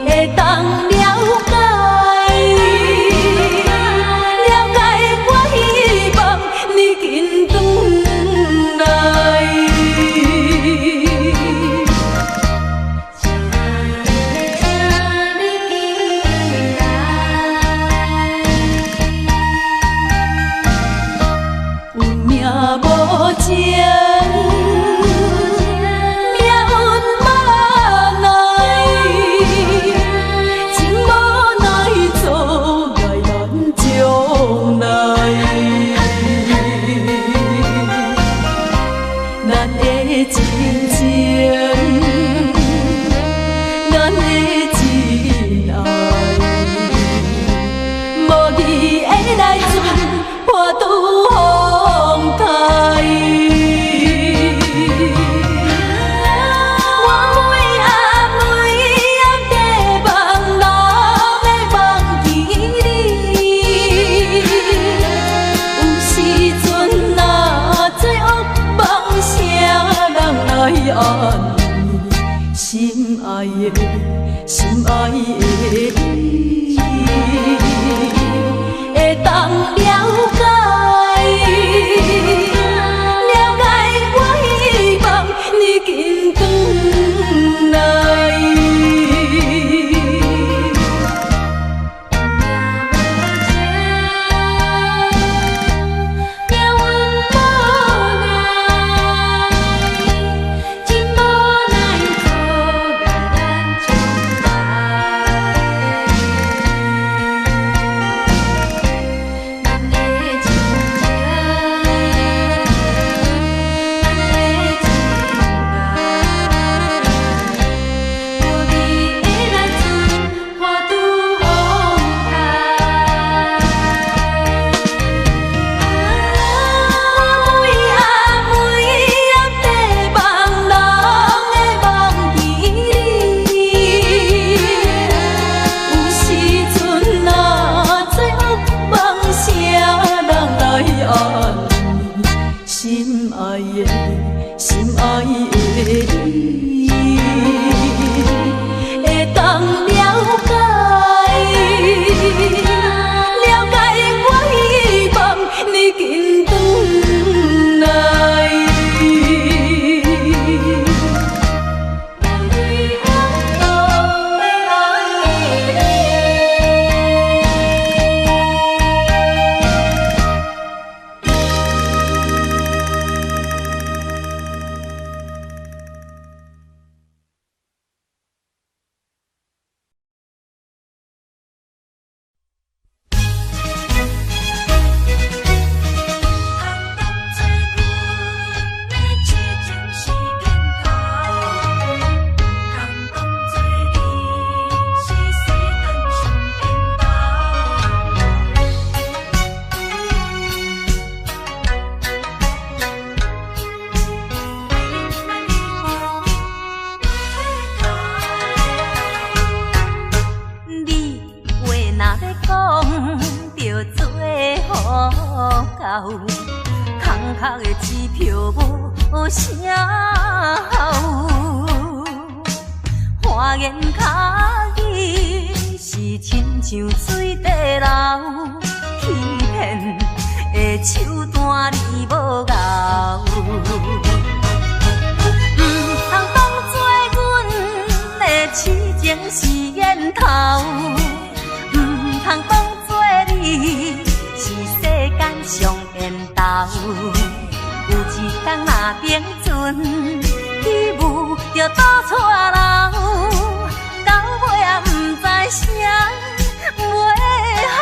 会当了解，了解我希望你紧转来。有命无情。心爱的，心爱的你，会当了解，到，空空的支票无啥效。花言巧语是亲像水地流，欺骗的手段你无够。通做阮的痴情是烟头，通当做你是世间上缘投。有一天若冰船起舞就倒错流，到尾也不知啥尾后。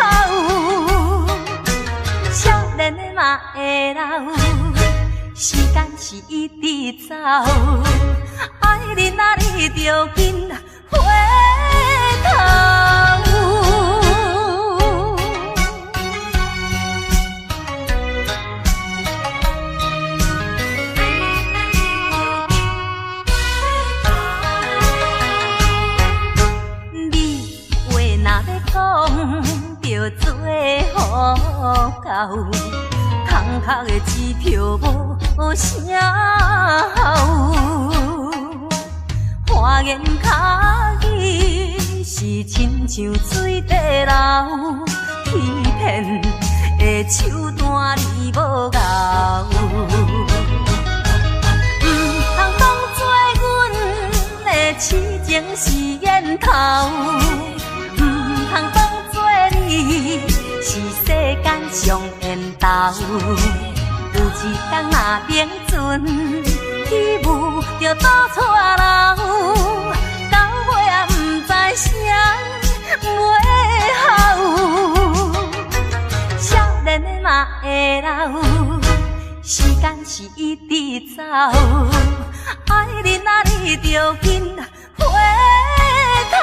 少年的嘛会老，时间是一直走，爱你哪你就紧回头。你话若要讲，就做好到。空空的支票无啥效，花言巧语是亲像水地流，欺骗的手段你无够。通当做阮的痴情是烟头，通当做你是世间上缘投。有一天若冰船起舞就倒错流，到尾也不知啥尾后。少年的嘛会老，时间是一直走，爱你哪你就紧回头。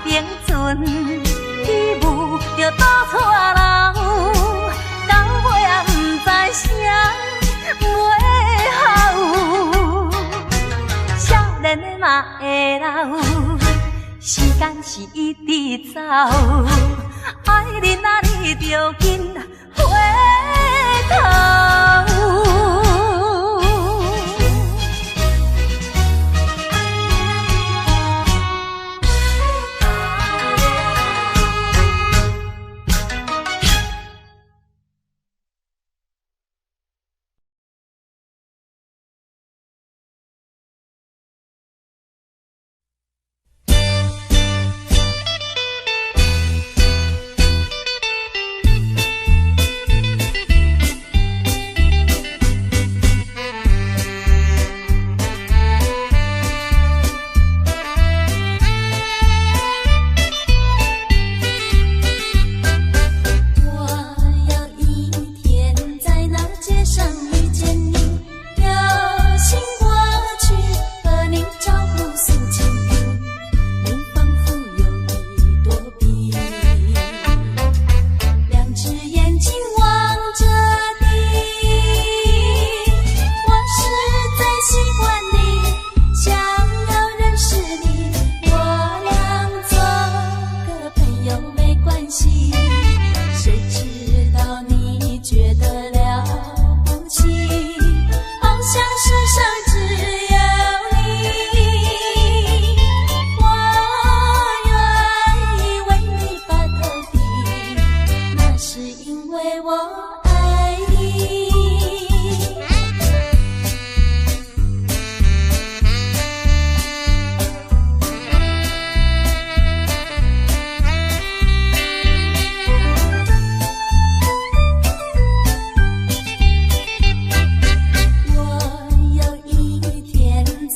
冰船起舞就倒错流，到尾也不知啥尾后。少年的嘛会老，时间是一直走，爱你哪你就紧回头。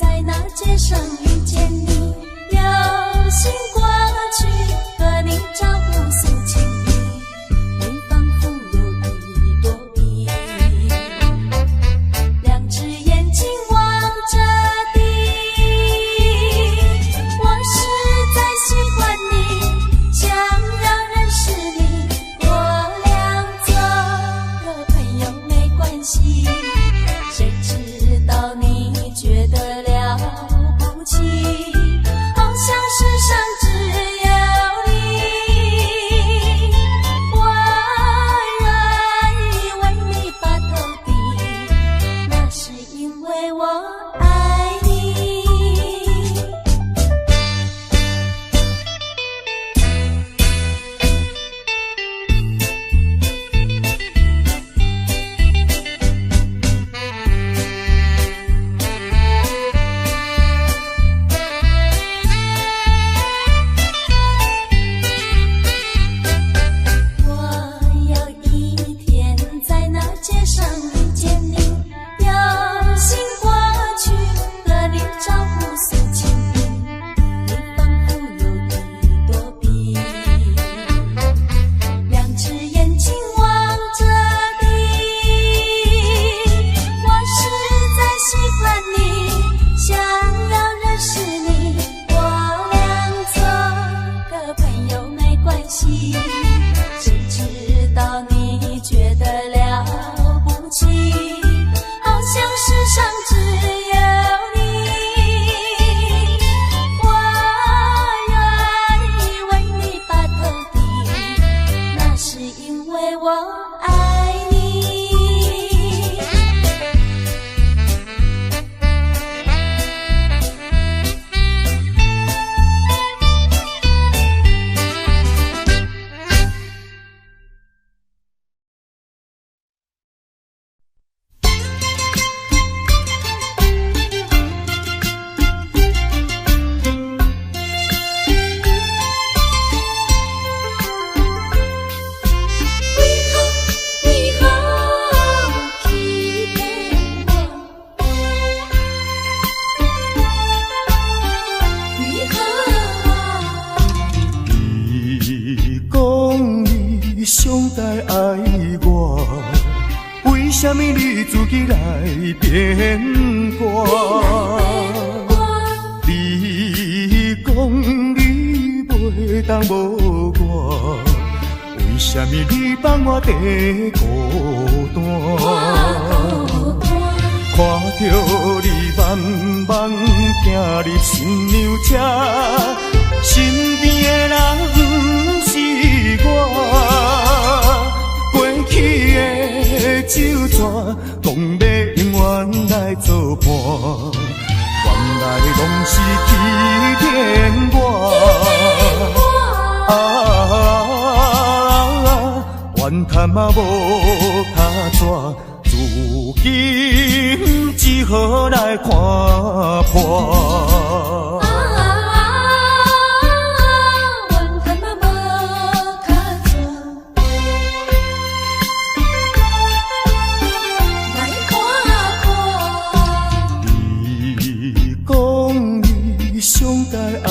在那为我爱你。上该爱我，为什么你自己来变卦？你讲你袂当无我，为什么你放我在孤单？看着你慢慢行入新娘车，身边的人不是我，过去的酒泉，讲要永远来作伴，原来拢是欺骗我。怨叹嘛无卡纸。如今只好来看破。怨叹嘛无卡纸，来看破。你讲你上该爱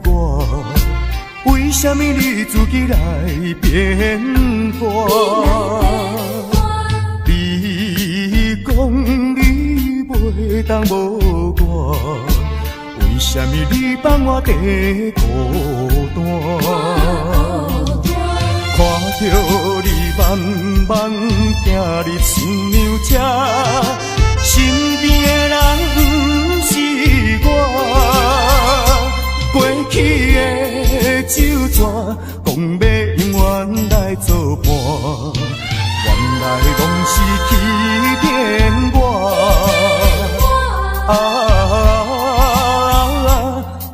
我，为什么你自己来变卦？讲你袂当无我，为什么你放我在孤单？看着你慢慢行入新娘车，身边的人不是我，过去的酒泉，讲要永远来作伴。原来拢是欺骗我，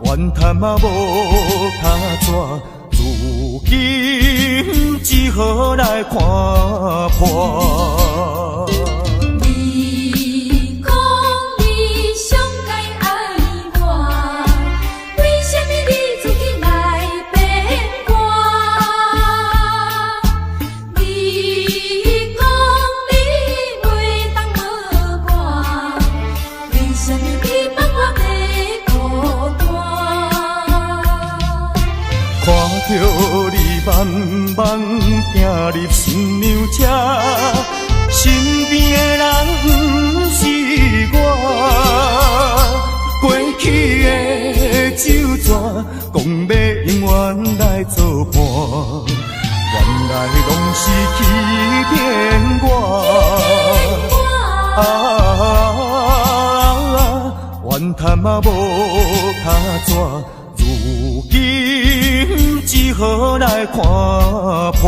怨叹嘛无卡纸，如今只好来看破。你讲你上该爱我，为什么你自己来变卦？看着你慢慢行入新娘车，身边的人不是我，过去的酒泉，讲要永远来作伴，原来拢是欺骗我。怨叹嘛无卡纸，如今只好来看破。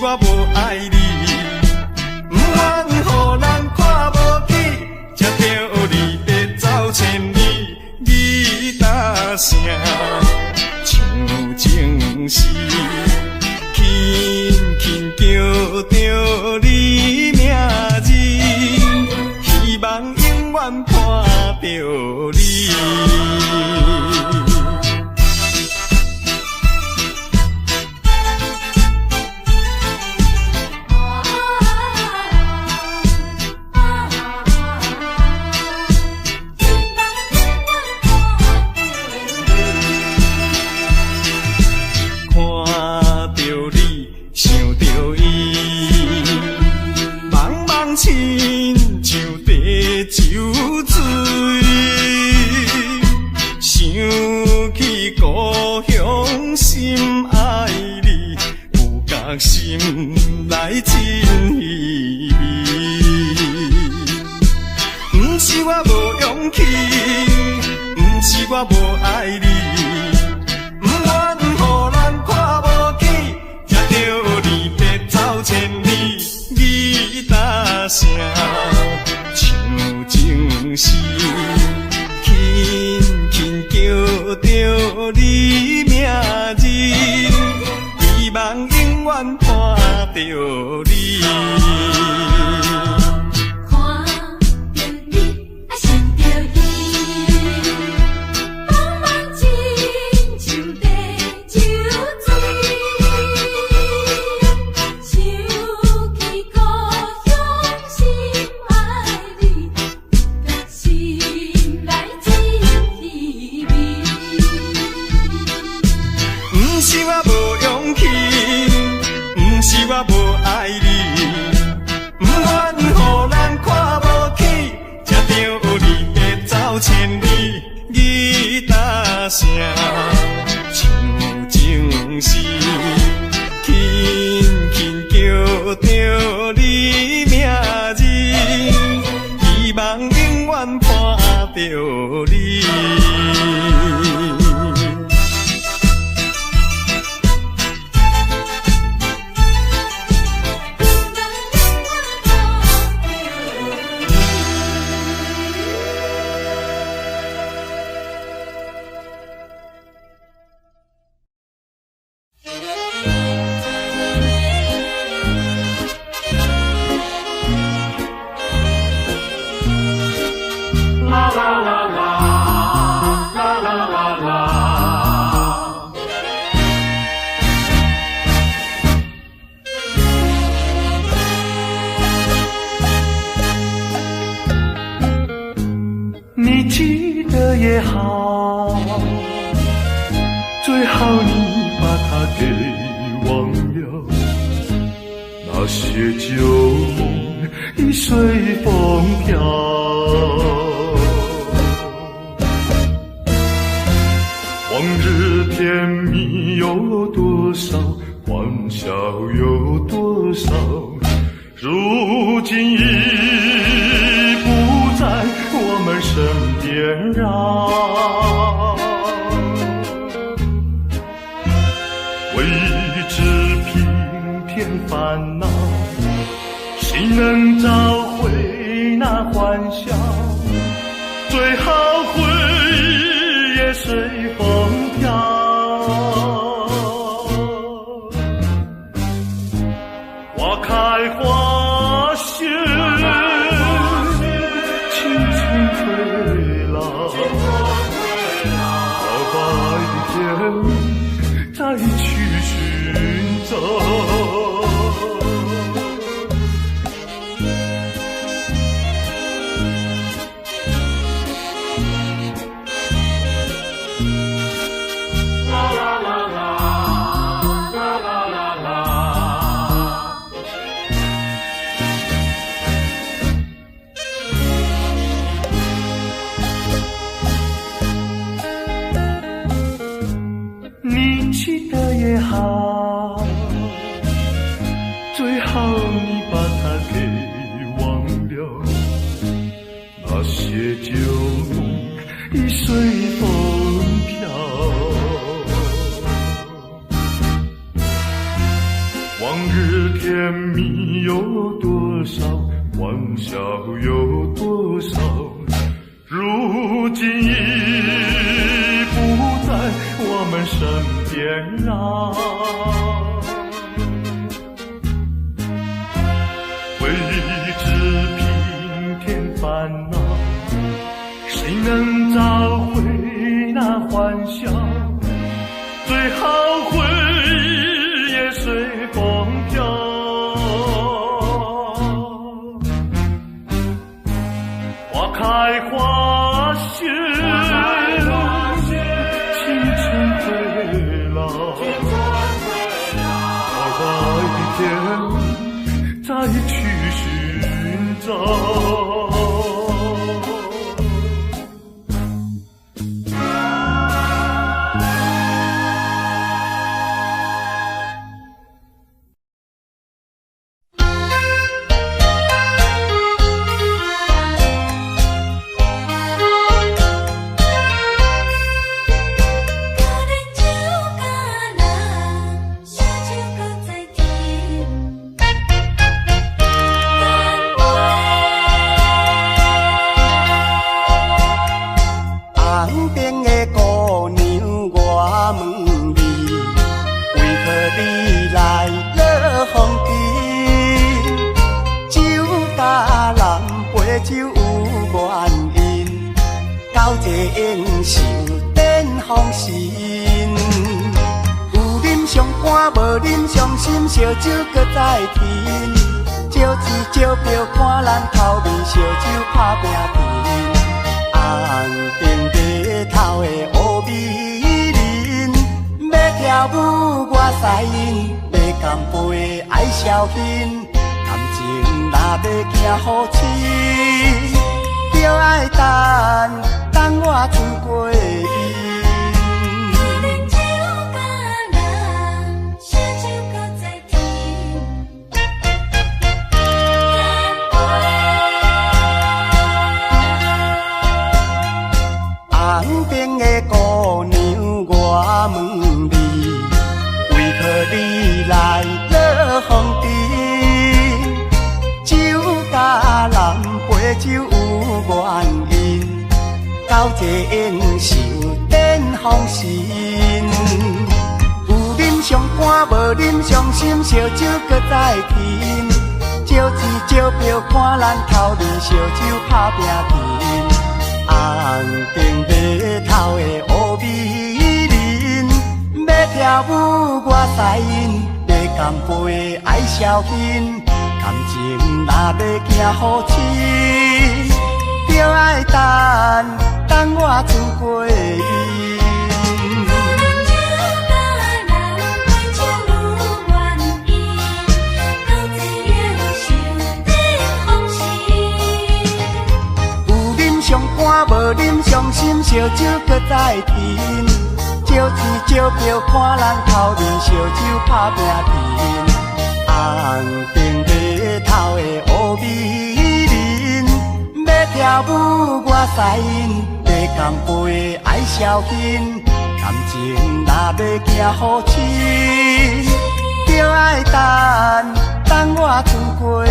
我无爱你，不愿予人看无起，才着离别走千里。你答声唱情诗，轻轻叫着你名字，希望永远伴着你。亲像地酒醉，想起故乡心爱你，有觉心内真稀微。不是我无勇气，不是我无爱你，不愿予人看无起，才着离别走千里。你答声唱情诗，轻轻叫着你名字，希望永远伴着你。我无爱你，不愿予人看无起，才着离别走千里。你答声唱情诗，轻轻叫着你名字，希望永远伴着你。你记得也好，最好你把它给忘了。那些旧梦已随风飘，往日甜蜜有多少，欢笑有多少，如今已不在我们身边啊。为一只平添烦恼，谁能找回那欢笑？最好回忆也随风飘。花开花谢，青春退老，到白天再去寻找。你记得也好，最好你把它给忘了。那些旧梦已随风飘，往日甜蜜有多少，欢笑有多少，如今已不在我们身边啊。为知平添烦恼，谁能找回那欢笑？最好回忆也随风飘。花开花谢，青春飞老，到白天再去寻找。烧酒搁再添，招钱招票看咱头面，烧酒打拼拼。红顶白头的乌美人，要跳舞我使因，要干杯爱消遣。感情若要行好深，就爱等我出过伊。红顶的姑娘，我问你，为何你来落风尘？酒甲人陪酒有原因，交际应酬展风神。有啉上肝，无啉上心，烧酒搁再添。招钱招票看咱头面，烧酒打拼拼。红顶白头的乌美人，要跳舞我使因，要干杯爱消遣。感情若要行好深，就爱等我出过伊。上肝无啉上心，烧酒搁再添。招钱招票看咱头面，烧酒打拼拼。红顶白头的乌美人，要跳舞我使因，要干杯爱消遣。感情若要行好深，就爱等我出过伊。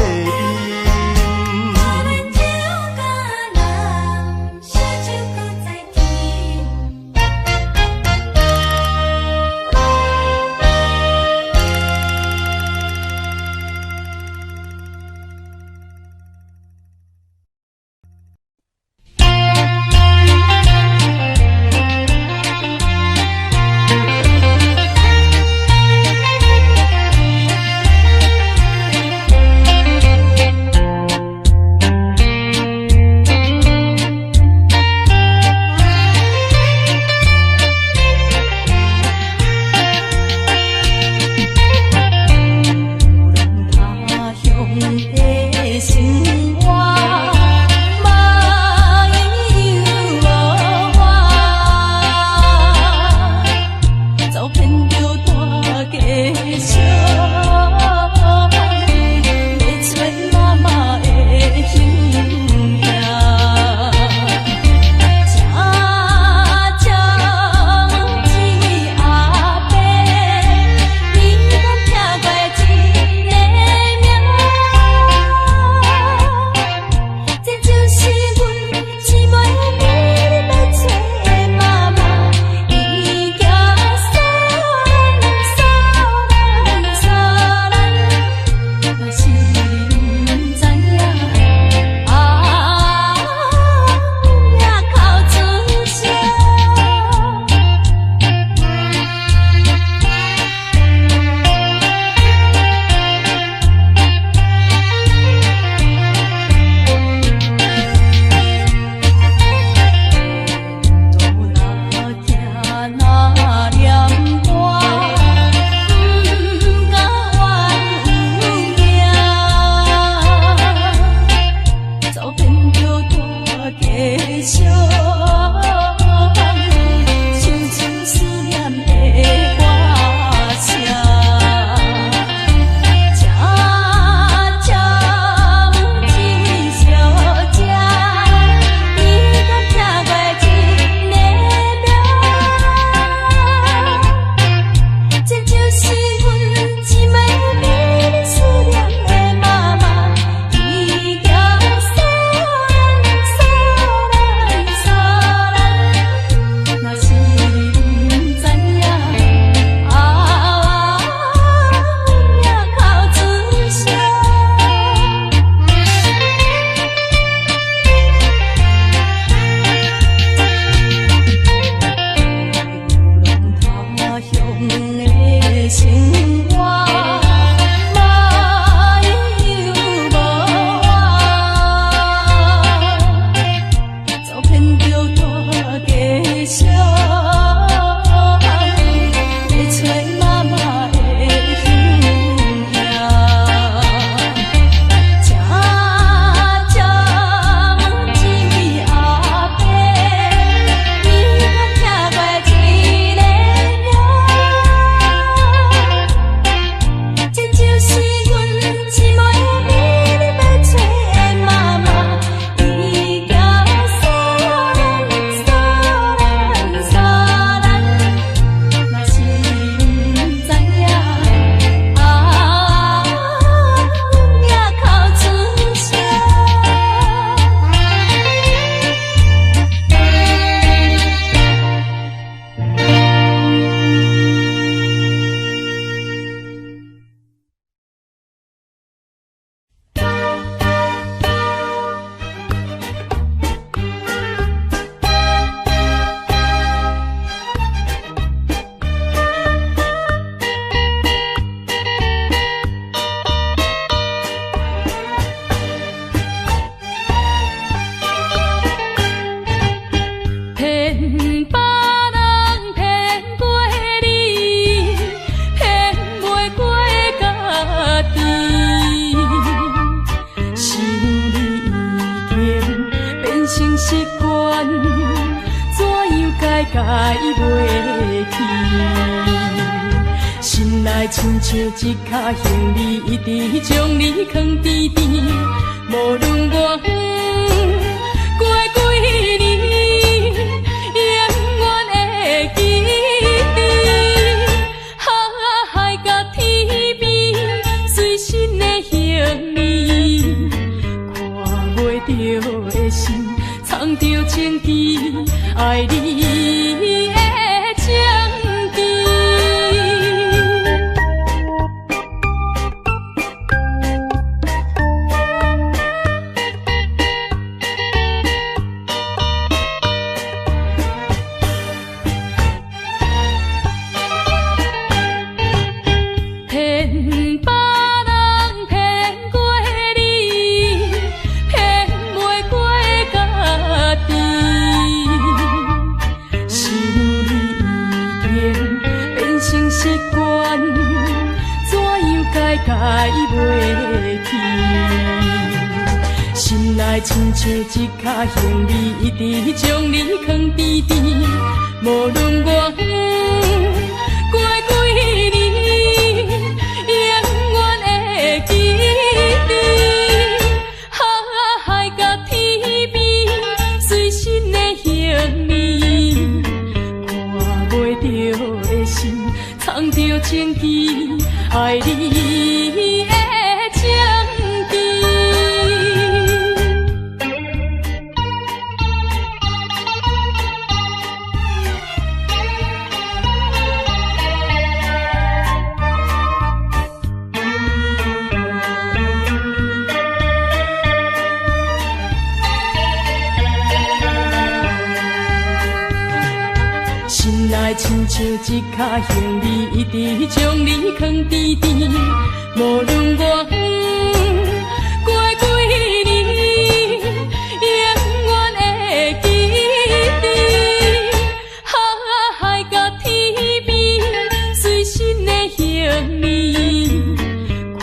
亲像一脚行李，一直将你藏甜甜，无论我过几年，永远会记得。海角天边，随身的行李，看袂着的心，藏着情记，爱你的情记。改袂去，心内亲像一脚行李，一直将你藏甜甜。无论我过几年，永远会记得。海角天边，随身的行李，看袂着的心，藏着情记，爱你的情记。心内亲像一脚行李，一直将你藏甜甜。无论我过几年，永远会记得。海角天边，随身的行李，看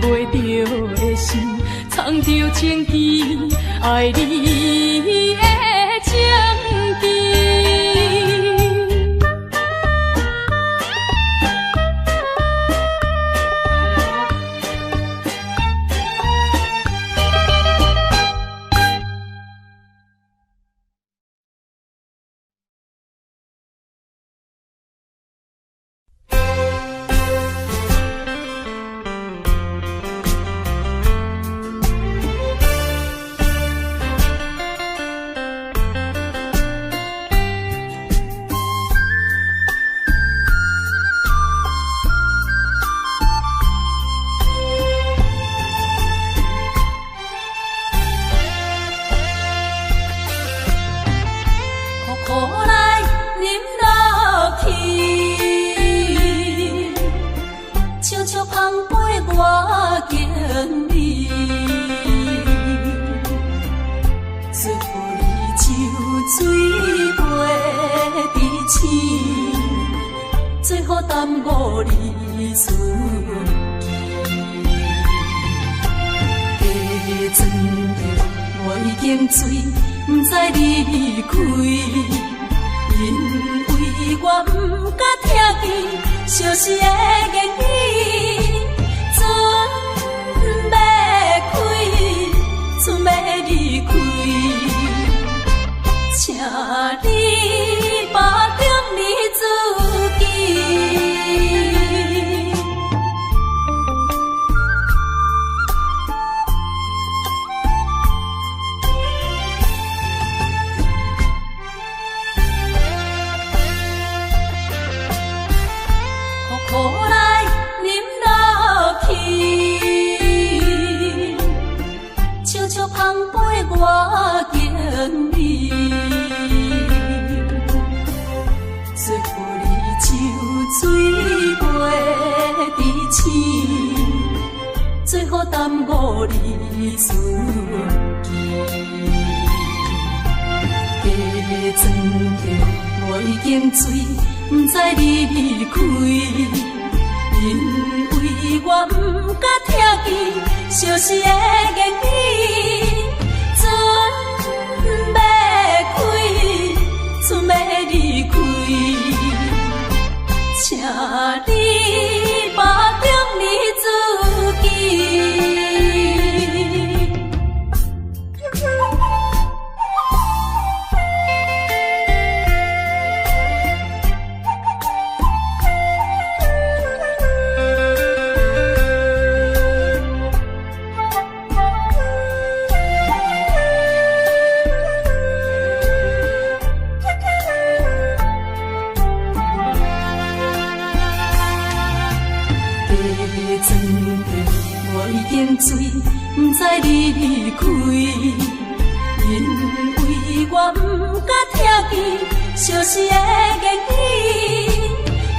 袂着的心，藏着情记，爱你的情记。请你把已经醉，不知你离开，因为我不敢听见相思的言语，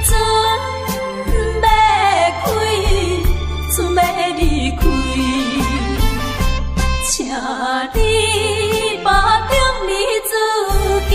船要开，船要离开，请你保重你自己。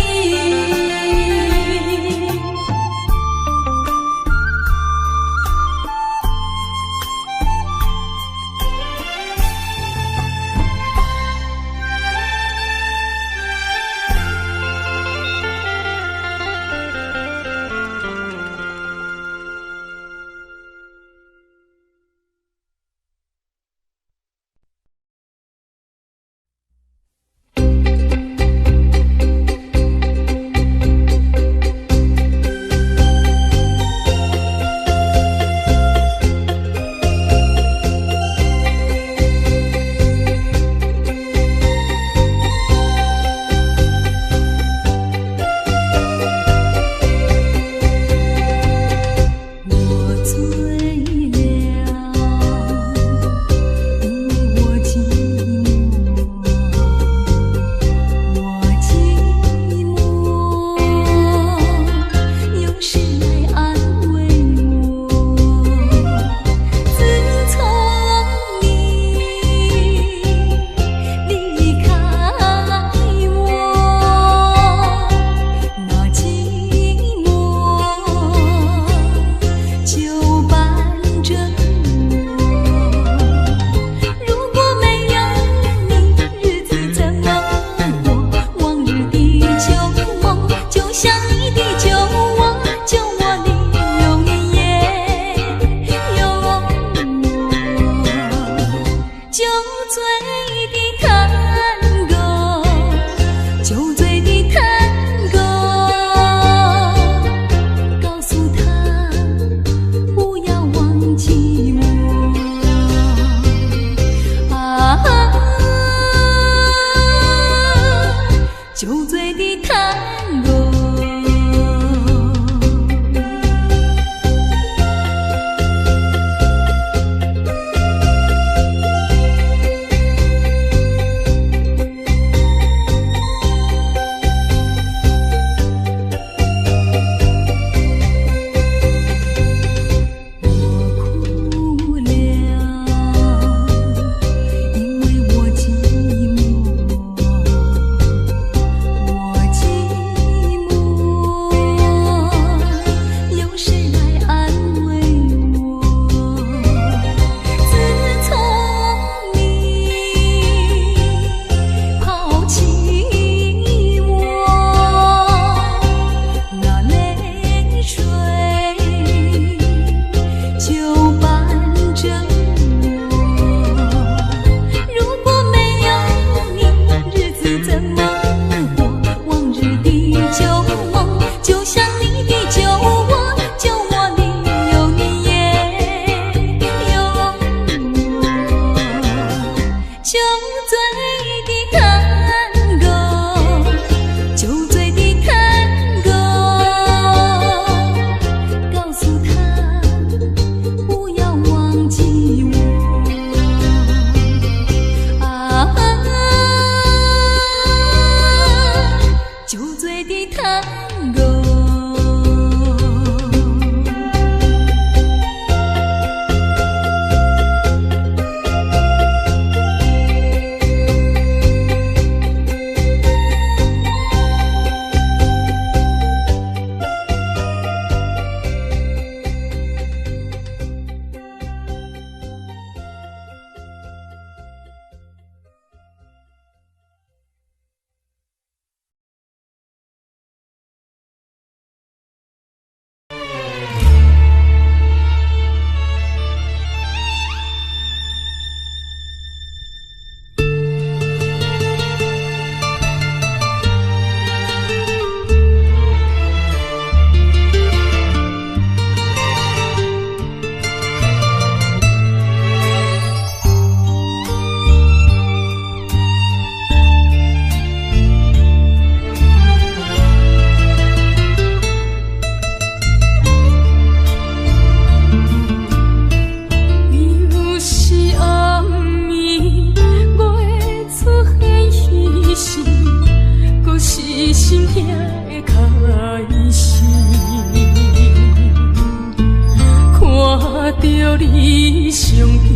着你相片，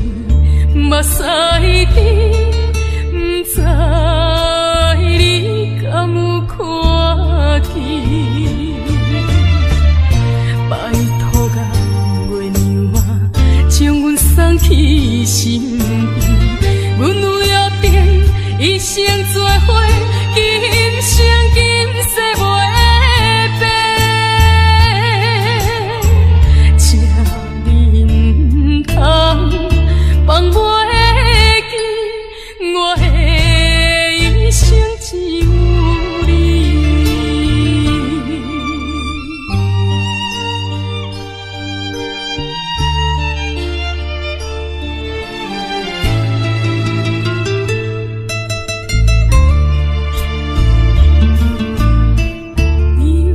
目屎滴，不知你敢有看见？拜托甲月娘啊，将阮送去身边，阮有约定，一生做伙，今生今世袂。放袂记，我的一生只有你。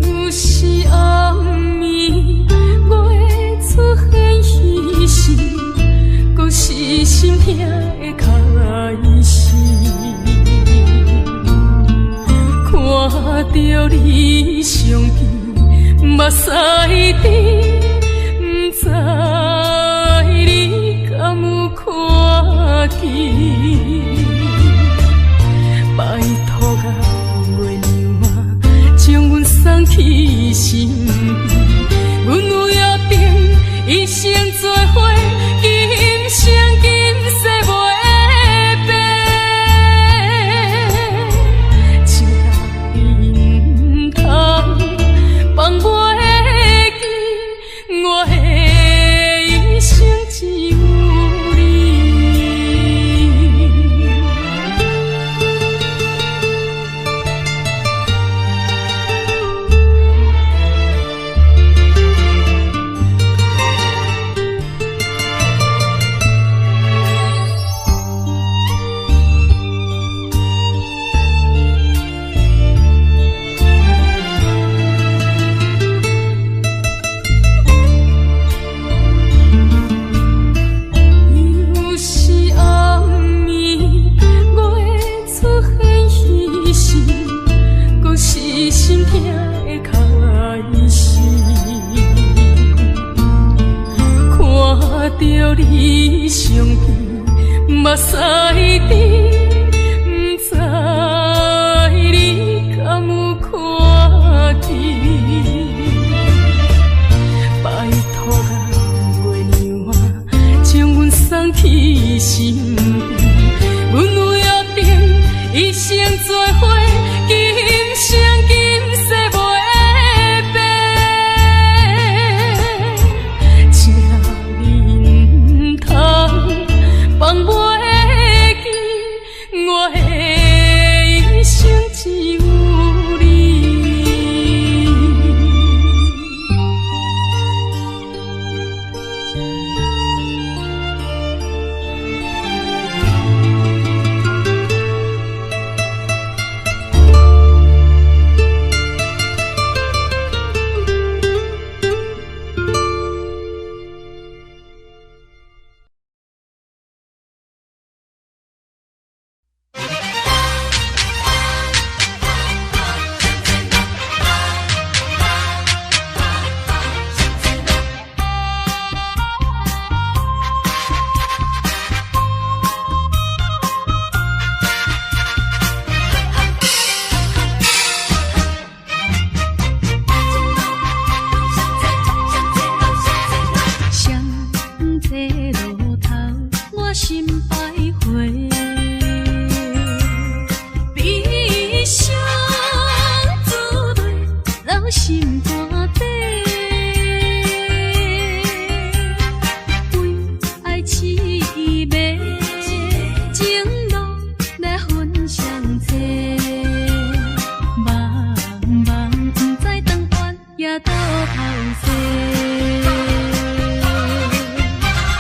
又是暗暝，月出现彼时。是心痛的开始，看着你相片，目屎滴，不知你敢有看见？拜托甲月娘啊，将阮送去身边，阮有约定，一生做伙。今生今世袂变，这你不通放袂记，我的一生只有你。着你相片，目屎滴，不知你敢有看见？拜托甲月娘啊，将阮送去身边，阮有约定，一生做伙，今生今世袂。放袂记，我的一生只有你。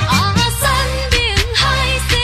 啊，山明海誓。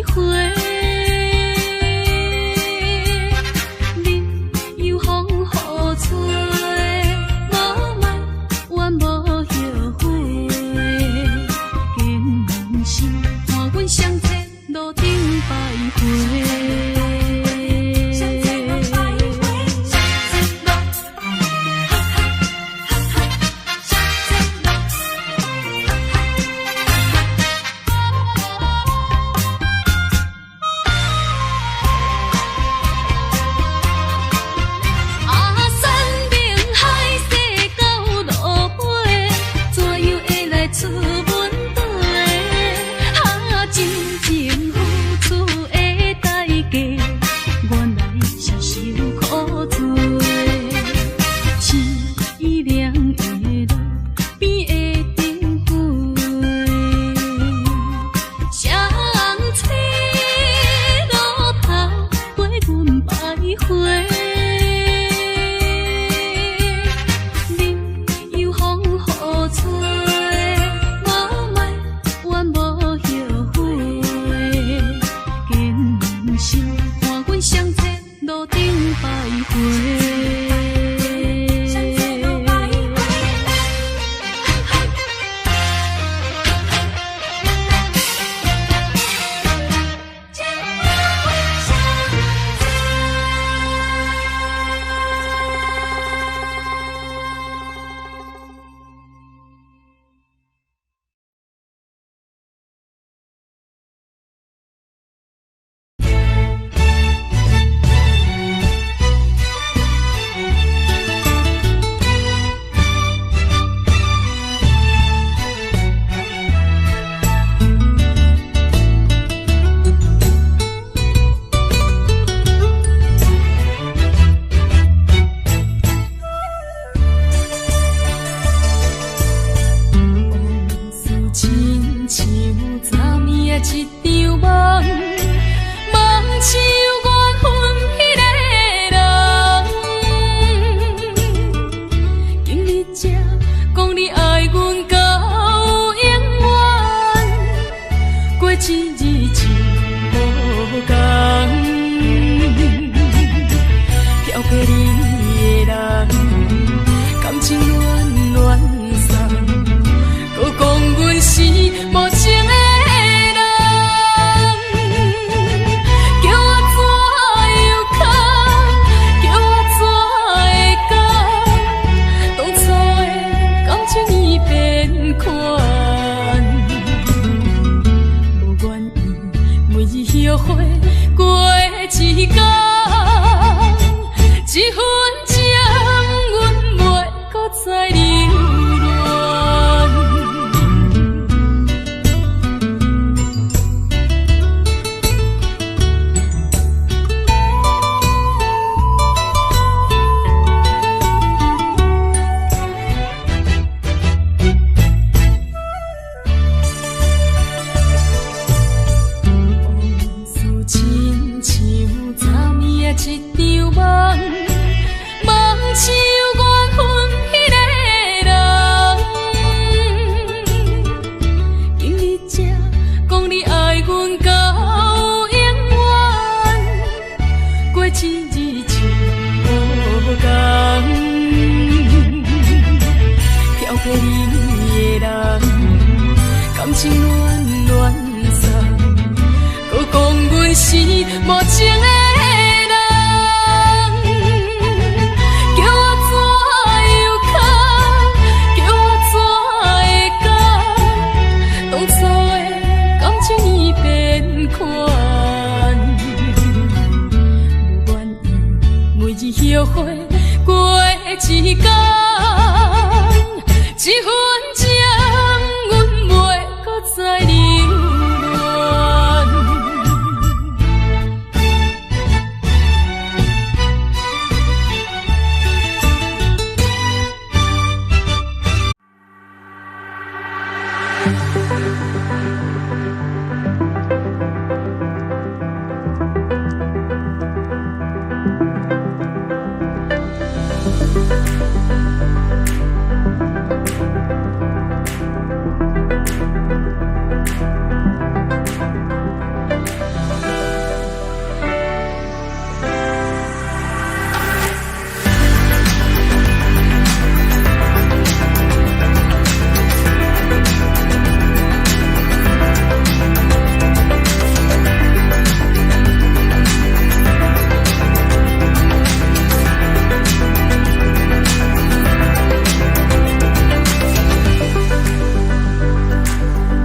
徊。你又风雨吹，无爱怨无后悔。人生看阮相册路顶徘徊。后悔过一天。